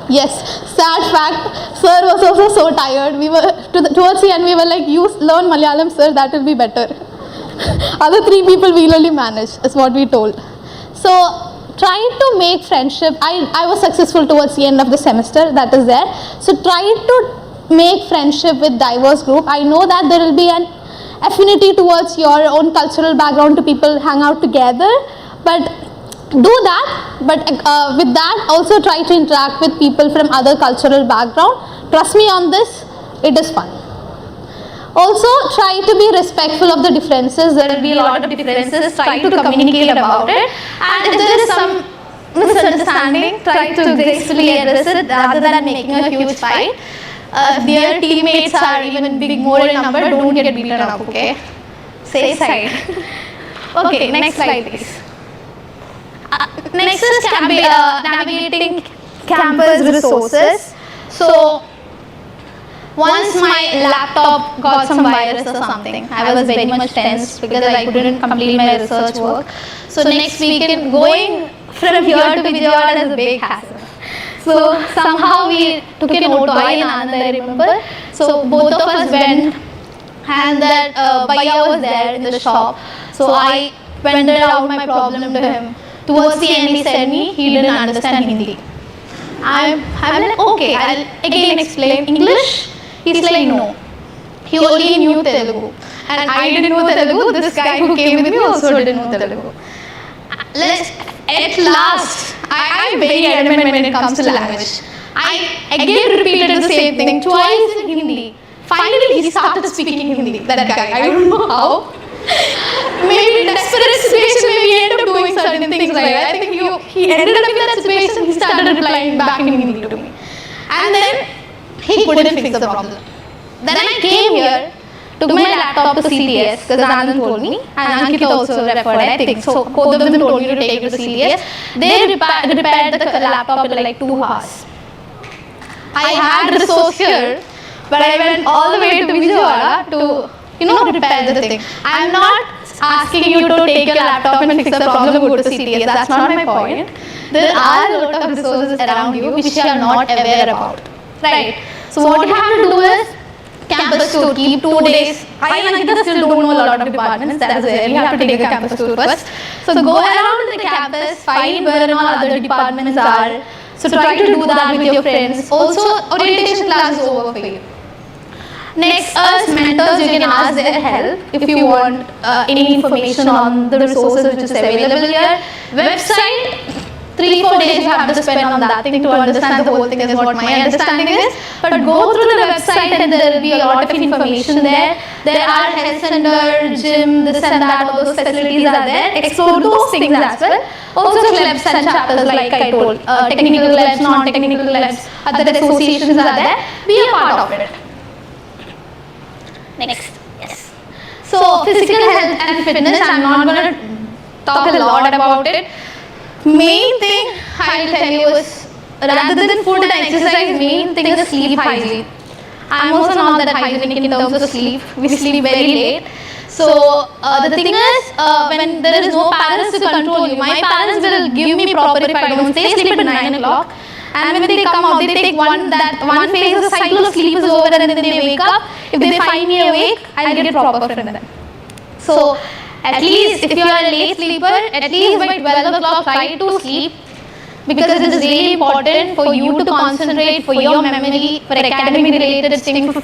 F: Yes, sad fact, sir was also so tired. We were, towards the end we were like, you learn Malayalam sir, that will be better. Other 3 people we'll only manage, is what we told. So, try to make friendship. I was successful towards the end of the semester, that is there. So, try to make friendship with diverse group. I know that there will be an affinity towards your own cultural background to people hang out together, but do that, but with that also try to interact with people from other cultural background. Trust me on this, it is fun. Also try to be respectful of the differences. There will be a lot of differences. Try to communicate about it, and if there is some misunderstanding, try to gracefully address it rather than making a huge fight. If their teammates are even big more in number, don't get beaten up, okay? Safe side. Okay, next slide please. Next is navigating campus resources. So once my laptop got some virus or something, I was very much tense because I couldn't complete my research work. So next weekend, going from here to Vijayawada is a big hassle. So somehow we took an auto, I remember. So both of us went, and that Bhaiya was there in the shop. So I vented out my problem to him. Towards the end, he said me he didn't understand Hindi. I'm like, okay, I'll again explain English. He's like, no. He only knew Telugu. And I didn't know Telugu. This guy who came with me also didn't know Telugu. At last, I'm very adamant when it comes to language. I again repeated the same thing twice in Hindi. Finally, he started speaking Hindi, that guy. I don't know how. Maybe in desperate situation, maybe he ended up doing certain things like that. I think he ended up in that situation, he started replying back in Hindi to me. And then he couldn't fix the problem. Then I came here, took my laptop to CTS because Anand told me, and Ankita also referred, I think. So both of them told me to take it to CTS. They repaired the laptop in like 2 hours. I had resource here, but I went all the way to Vijayawada to, repair the thing. I'm not asking you to take your laptop and fix the problem, go to CTS. That's not my point. There are a lot of resources around you which you are not aware about. Right? So what you have to do is campus tour, keep 2 days. I and Ankita still don't know a lot of departments. That is where you have to take the campus tour first. So go around the campus, find where all other departments are. So try to do that with your friends. Also, orientation class is over for you. Next, as mentors, you can ask their help if you want any information on the resources which is available here. Website, 3-4 days you have to spend on that thing to understand the whole thing is what my understanding is. But go through the website and there will be a lot of information there. There are health center, gym, this and that, all those facilities are there. Explore those things as well. Also clubs and chapters like I told. Technical clubs, non-technical clubs, other associations are there. Be a part of it. Next, yes. So physical health and fitness, I'm not going to talk a lot about it. Main thing I'll tell you is, rather than food and exercise, main thing is sleep hygiene. I'm also not that hygienic in terms of sleep. We sleep very late. So the thing is, when there is no parents to control you, my parents will give me proper if I don't stay asleep at 9 o'clock. And when they come out, they take one phase, the cycle of sleep is over and then they wake up. If they find me awake, I'll get proper from them. So at least if you are a late sleeper, at least by 12 o'clock try to sleep, because it is really important for you to concentrate, for your memory, for academic related things,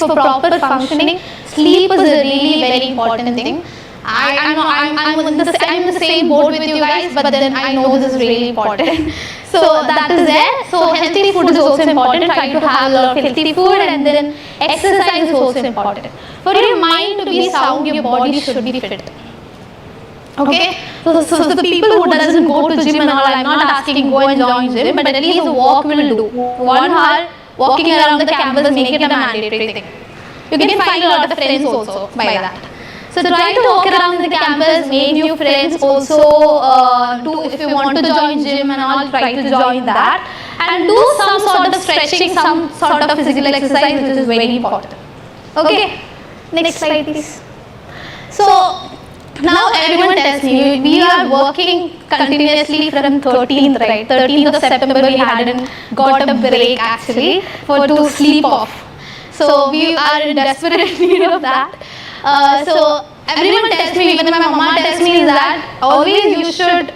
F: for proper functioning. Sleep is a really very important thing. I'm in the same boat with you guys, but then I know this is really important. So that is there. So healthy food is also important. Try to have a lot of healthy food, and then exercise is also important. For your mind to be sound, your body should be fit. Okay? So the people who doesn't go to gym and all, I'm not asking go and join gym, but at least a walk will do. 1 hour walking around the campus, make it a mandatory thing. You can find a lot of friends also by that. So try to walk around the campus, make new friends. Also, if you want to join gym and all, try to join that. And do some sort of stretching, some sort of physical exercise, which is very important. Okay? Next slide, please. So now everyone tells me, we are working continuously from 13th, right? 13th of September, we hadn't got a break actually to sleep off. So we are in desperate need of that. So everyone tells me, even my mama tells me, is that always you should,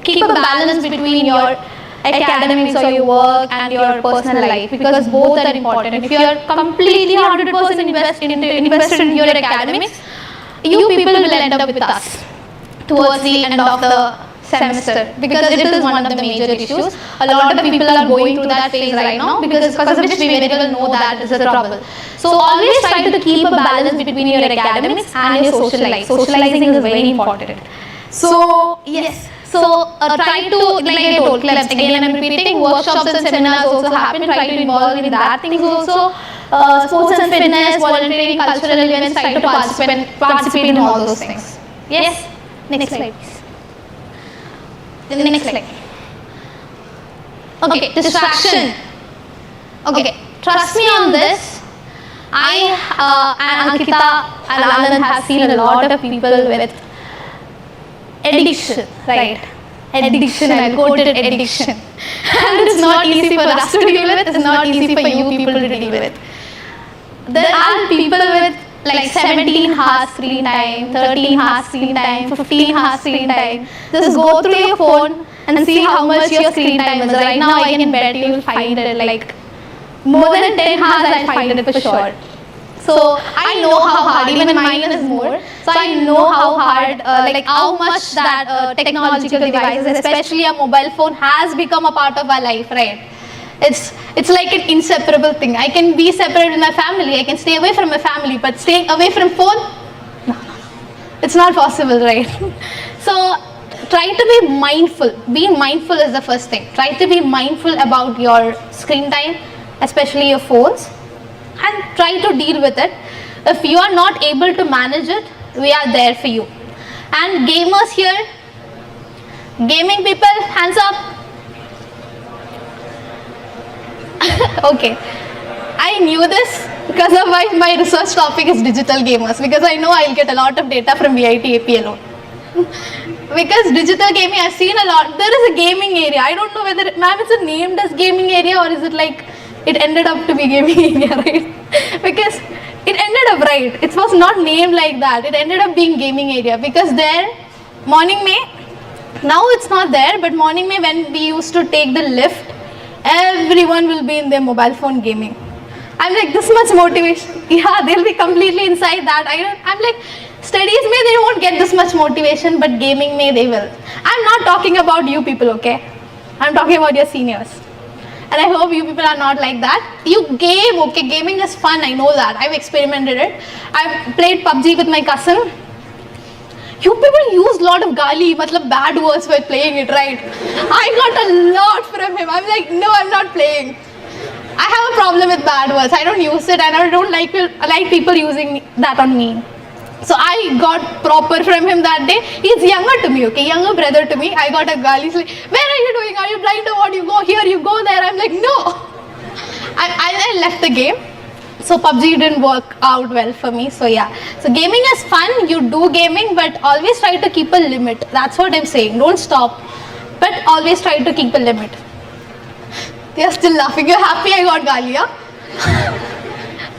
F: keep a balance between your academics or your work and your personal life, because both are important. If you are completely 100% invested in your academics, you people will end up with us towards the end of the semester, because it is one of the major issues. A lot of people are going through that phase right now, because of which we very well know that is a trouble. So always try to keep a balance between your academics and your social life. Socializing is very important. So yes, so try to, like I told, clubs, again I'm repeating, workshops and seminars also happen. Try to involve in that things also. Sports and fitness, volunteering, cultural events, try to participate in all those things. Yes? Next slide, please. The next slide. Okay, distraction. Okay, trust me on this. I and Ankita and Anand have seen a lot of people with addiction, right? Addiction, I'll quote it, addiction. And it's not easy for us to deal with, it's not easy for you people to deal with. There are people with like 17 hours screen time, 13 hours screen time, 15 hours screen time. Just go through your phone and see how much your screen time is. Right now I can bet you'll find it like more than 10 hours I'll find it for sure. So I know how hard, even mine is more. So I know how hard, like how much that technological devices, especially a mobile phone, has become a part of our life, right? It's like an inseparable thing. I can be separate with my family, I can stay away from my family, but staying away from phone, no, it's not possible, right? So try to be mindful. Being mindful is the first thing. Try to be mindful about your screen time, especially your phones, and try to deal with it. If you are not able to manage it, we are there for you. And gamers here, gaming people, hands up. Okay, I knew this because of my research topic is digital gamers, because I know I'll get a lot of data from VITAP alone. Because digital gaming, I've seen a lot. There is a gaming area. I don't know whether, ma'am, it's named as gaming area, or is it like it ended up to be gaming area, right? Because it ended up, right, it was not named like that. It ended up being gaming area, because there, morning mein, now it's not there, but morning mein when we used to take the lift, everyone will be in their mobile phone gaming. I'm like, this much motivation. Yeah, they'll be completely inside that. I'm like, studies may they won't get this much motivation, but gaming may they will. I'm not talking about you people, okay? I'm talking about your seniors. And I hope you people are not like that. You game, okay, gaming is fun, I know that. I've experimented it. I've played PUBG with my cousin. You people use a lot of gali, matlab bad words while playing it, right? I got a lot from him. I'm like, no, I'm not playing. I have a problem with bad words. I don't use it, and I don't like people using that on me. So I got proper from him that day. He's younger to me, okay, younger brother to me. I got a girl. He's like, where are you doing? Are you blind or what? You go here, you go there. I'm like, no. I left the game. So PUBG didn't work out well for me. So yeah. So gaming is fun. You do gaming, but always try to keep a limit. That's what I'm saying. Don't stop, but always try to keep a limit. They are still laughing. You're happy I got galia?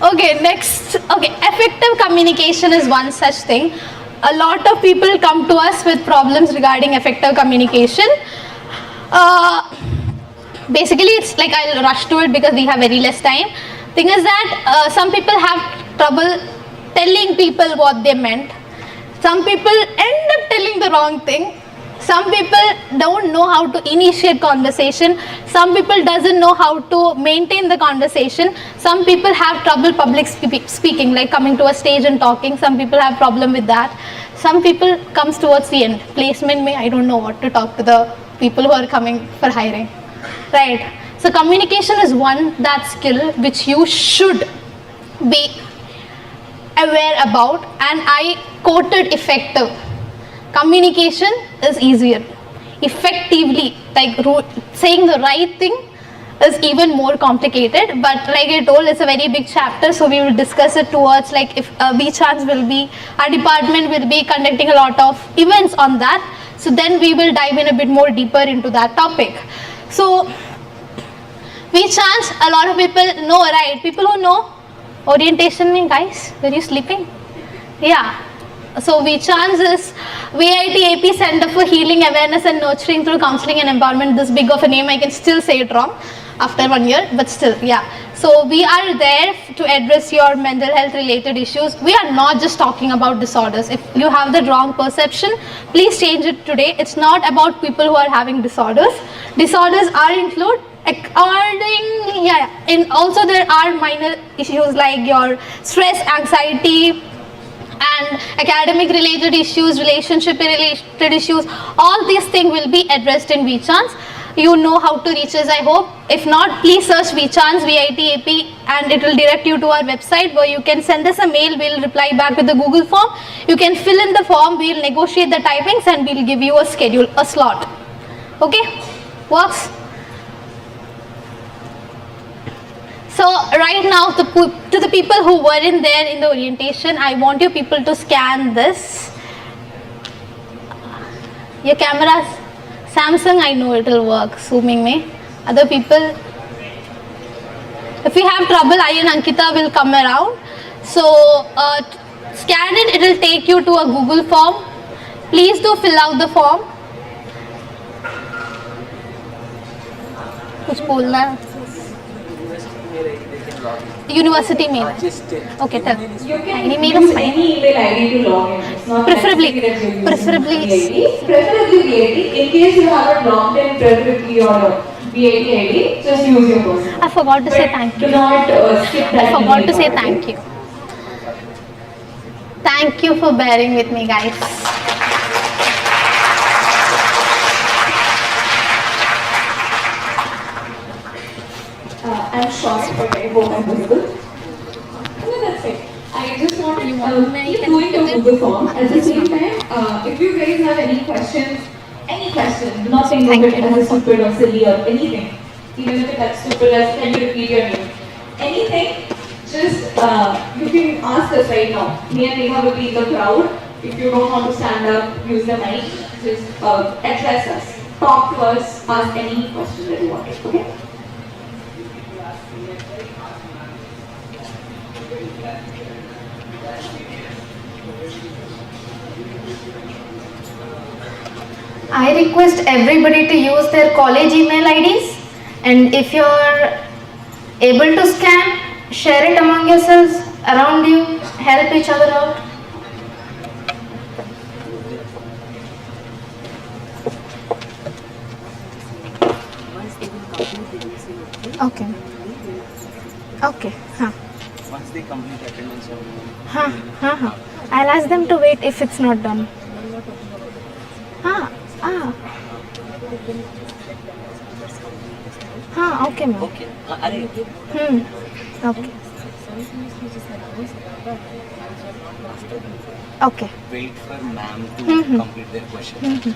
F: Okay, next. Okay, effective communication is one such thing. A lot of people come to us with problems regarding effective communication. Basically, it's like I'll rush to it because we have very less time. Thing is that some people have trouble telling people what they meant. Some people end up telling the wrong thing. Some people don't know how to initiate conversation. Some people doesn't know how to maintain the conversation. Some people have trouble public speaking, like coming to a stage and talking. Some people have problem with that. Some people comes towards the end. Placement may, I don't know what to talk to the people who are coming for hiring. Right. So communication is one that skill which you should be aware about, and I quoted effective. Communication is easier. Effectively, like saying the right thing is even more complicated, but like I told, it's a very big chapter, so we will discuss it towards, like, if VCHANCE will be, our department will be conducting a lot of events on that, so then we will dive in a bit more deeper into that topic. So VCHANCE, a lot of people know, right? People who know orientation mean, guys, were you sleeping? Yeah. So VCHANCE is VITAP Center for Healing, Awareness and Nurturing Through Counseling and Empowerment. This big of a name, I can still say it wrong after 1 year, but still, yeah. So we are there to address your mental health related issues. We are not just talking about disorders. If you have the wrong perception, please change it today. It's not about people who are having disorders. Disorders are included. And also there are minor issues like your stress, anxiety, and academic related issues, relationship related issues. All these things will be addressed in VCHANCE. You know how to reach us, I hope. If not, please search VCHANCE, VITAP, and it will direct you to our website where you can send us a mail. We'll reply back with the Google form. You can fill in the form, we'll negotiate the timings, and we'll give you a schedule, a slot. Okay? Works? So right now, to the people who weren't there in the orientation, I want you people to scan this. Your cameras, Samsung, I know it will work, zooming me. Other people, if you have trouble, I and Ankita will come around. So scan it, it will take you to a Google form. Please do fill out the form. कुछ बोलना है? University mail. Okay, tell.
A: You can
F: Any mail is
A: use
F: fine.
A: any email ID to log in. It's not
F: Preferably-
A: necessary that you use
F: preferably-
A: BID. Preferably BID. In case you haven't logged in preferably your BID ID, just use your personal.
F: I forgot to say
A: But
F: thank
A: do
F: you.
A: not skip that.
F: I forgot to
A: email
F: say
A: part,
F: thank
A: okay?
F: you. Thank you for bearing with me, guys.
A: I'm short, but I hope I'm visible. No, that's it. I just want to keep doing the Google form. At the same time, if you guys have any questions, do not think of it as a stupid or silly or anything. Even if it's as stupid as can you repeat your name? Anything, just you can ask us right now. Me and Megha will be in the crowd. If you don't want to stand up, use the mic, just address us. Talk to us, ask any question that you want. Okay?
C: I request everybody to use their college email IDs, and if you're able to scan, share it among yourselves, around you, help each other out. Okay. Okay.
E: Once they complete attendance,
C: I'll ask them to wait if it's not done. Okay, ma'am.
E: okay. Are
C: Okay. Okay.
E: wait for ma'am to complete their question.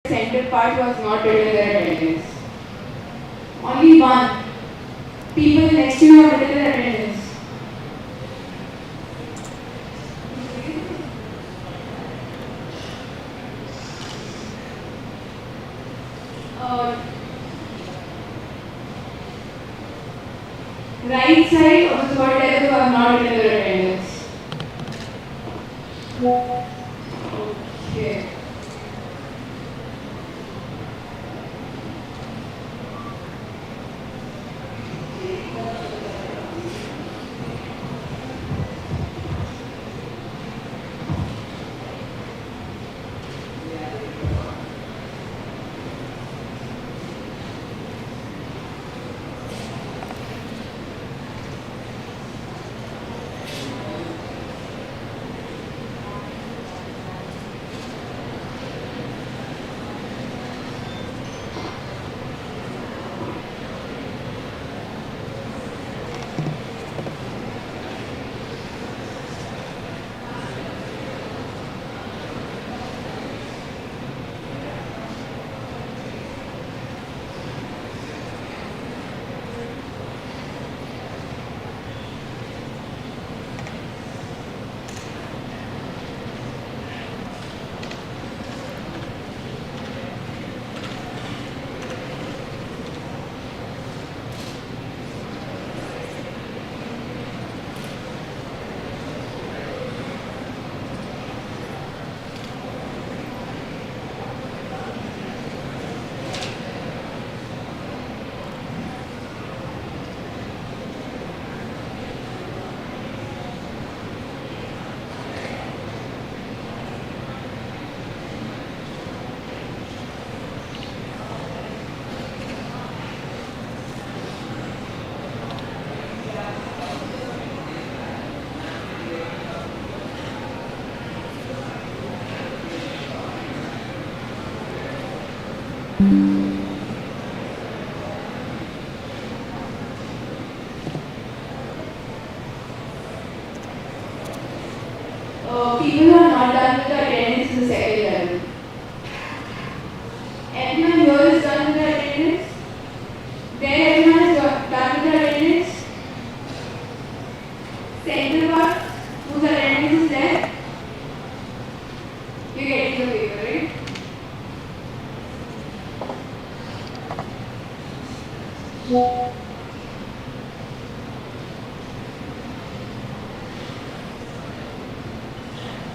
A: Center part was not written in their attendance. Only one. People next to you have written their attendance. Right side of the third level who have not written their attendance. Okay. People who are not done with the attendance in the second level. Everyone here is done with the attendance. There everyone is done with the attendance. Second part, whose attendance is left. You're getting the paper, right?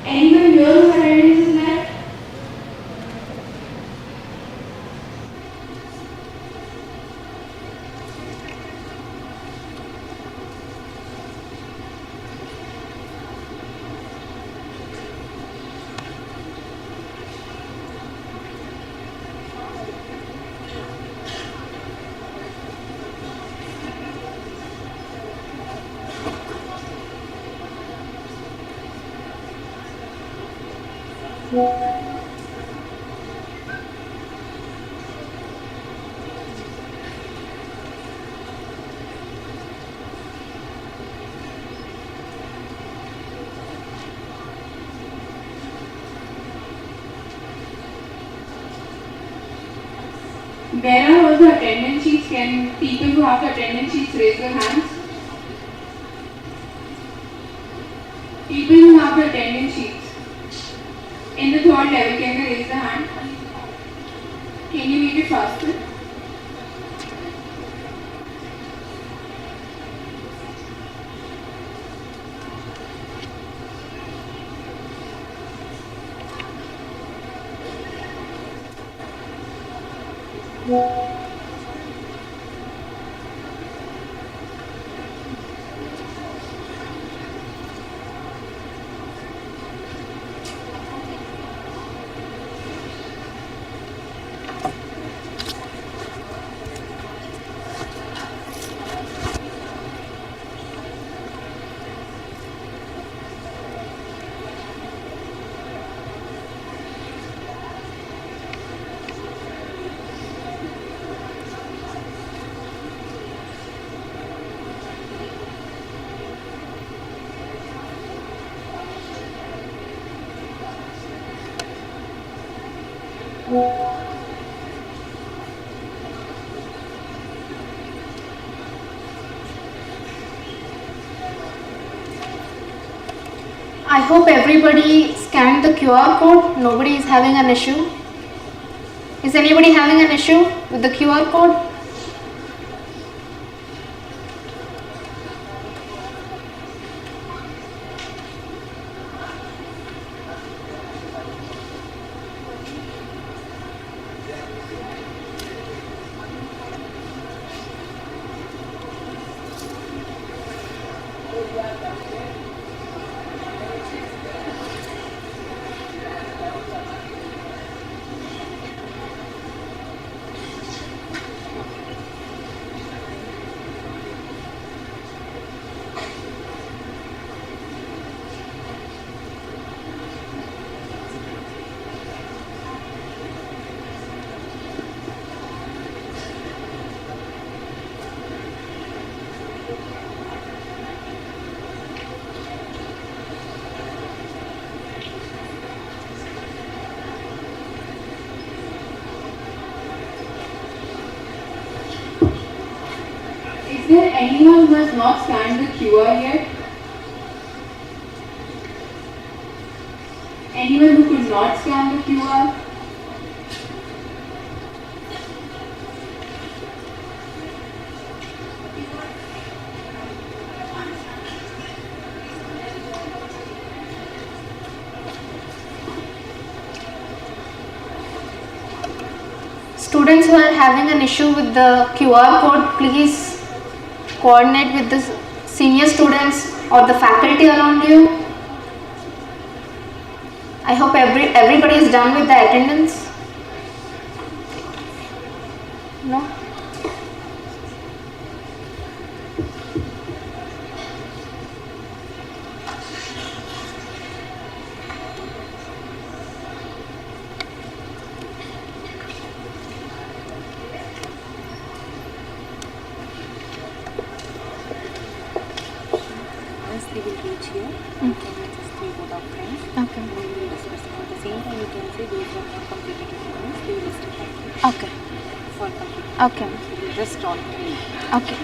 A: Anyone here whose attendance is left? Where are all the attendance sheets? Can people who have the attendance sheets raise their hands? People who have the attendance sheets in the third level, can they raise their hand? Can you make it faster?
C: I hope everybody scanned the QR code. Nobody is having an issue. Is anybody having an issue with the QR code? Is there anyone who has not scanned the QR yet? Anyone who could not scan the QR? Students who are having an issue with the QR code, please coordinate with the senior students or the faculty around you. I hope everybody is done with the attendance. No?
G: same time you can say those who have not completed attendance, they will still have
F: Okay.
G: for completing.
F: Okay.
G: So they just on.
F: Okay.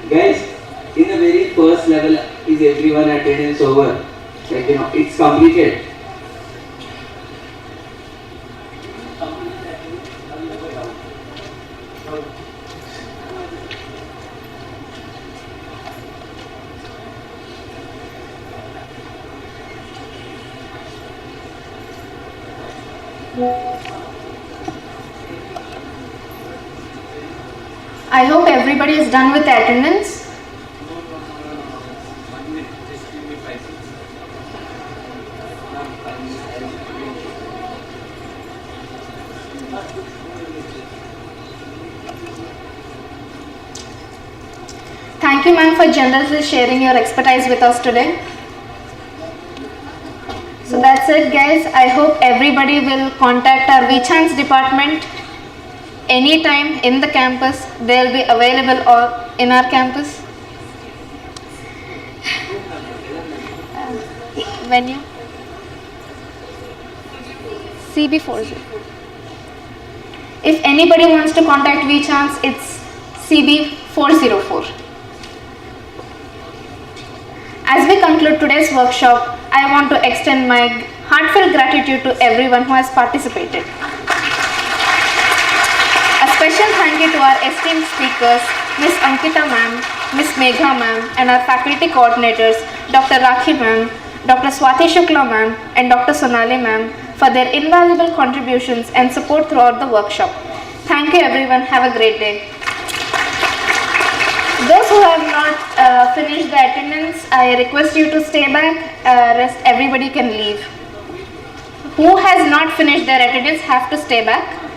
B: Guys, in the very first level, is everyone attendance over? Like, it's completed.
C: I hope everybody is done with the attendance. Thank you, ma'am, for generously sharing your expertise with us today. So that's it, guys. I hope everybody will contact our VCHANCE department anytime in the campus. They'll be available or in our campus. Venue CB40. If anybody wants to contact VCHANCE, it's CB404. As we conclude today's workshop, I want to extend my heartfelt gratitude to everyone who has participated. A special thank you to our esteemed speakers, Ms. Ankita ma'am, Ms. Megha ma'am, and our faculty coordinators, Dr. Rakhi ma'am, Dr. Swati Shukla ma'am, and Dr. Sonali ma'am for their invaluable contributions and support throughout the workshop. Thank you everyone. Have a great day. Those who have not finished the attendance, I request you to stay back. Rest everybody can leave. Who has not finished their attendance have to stay back.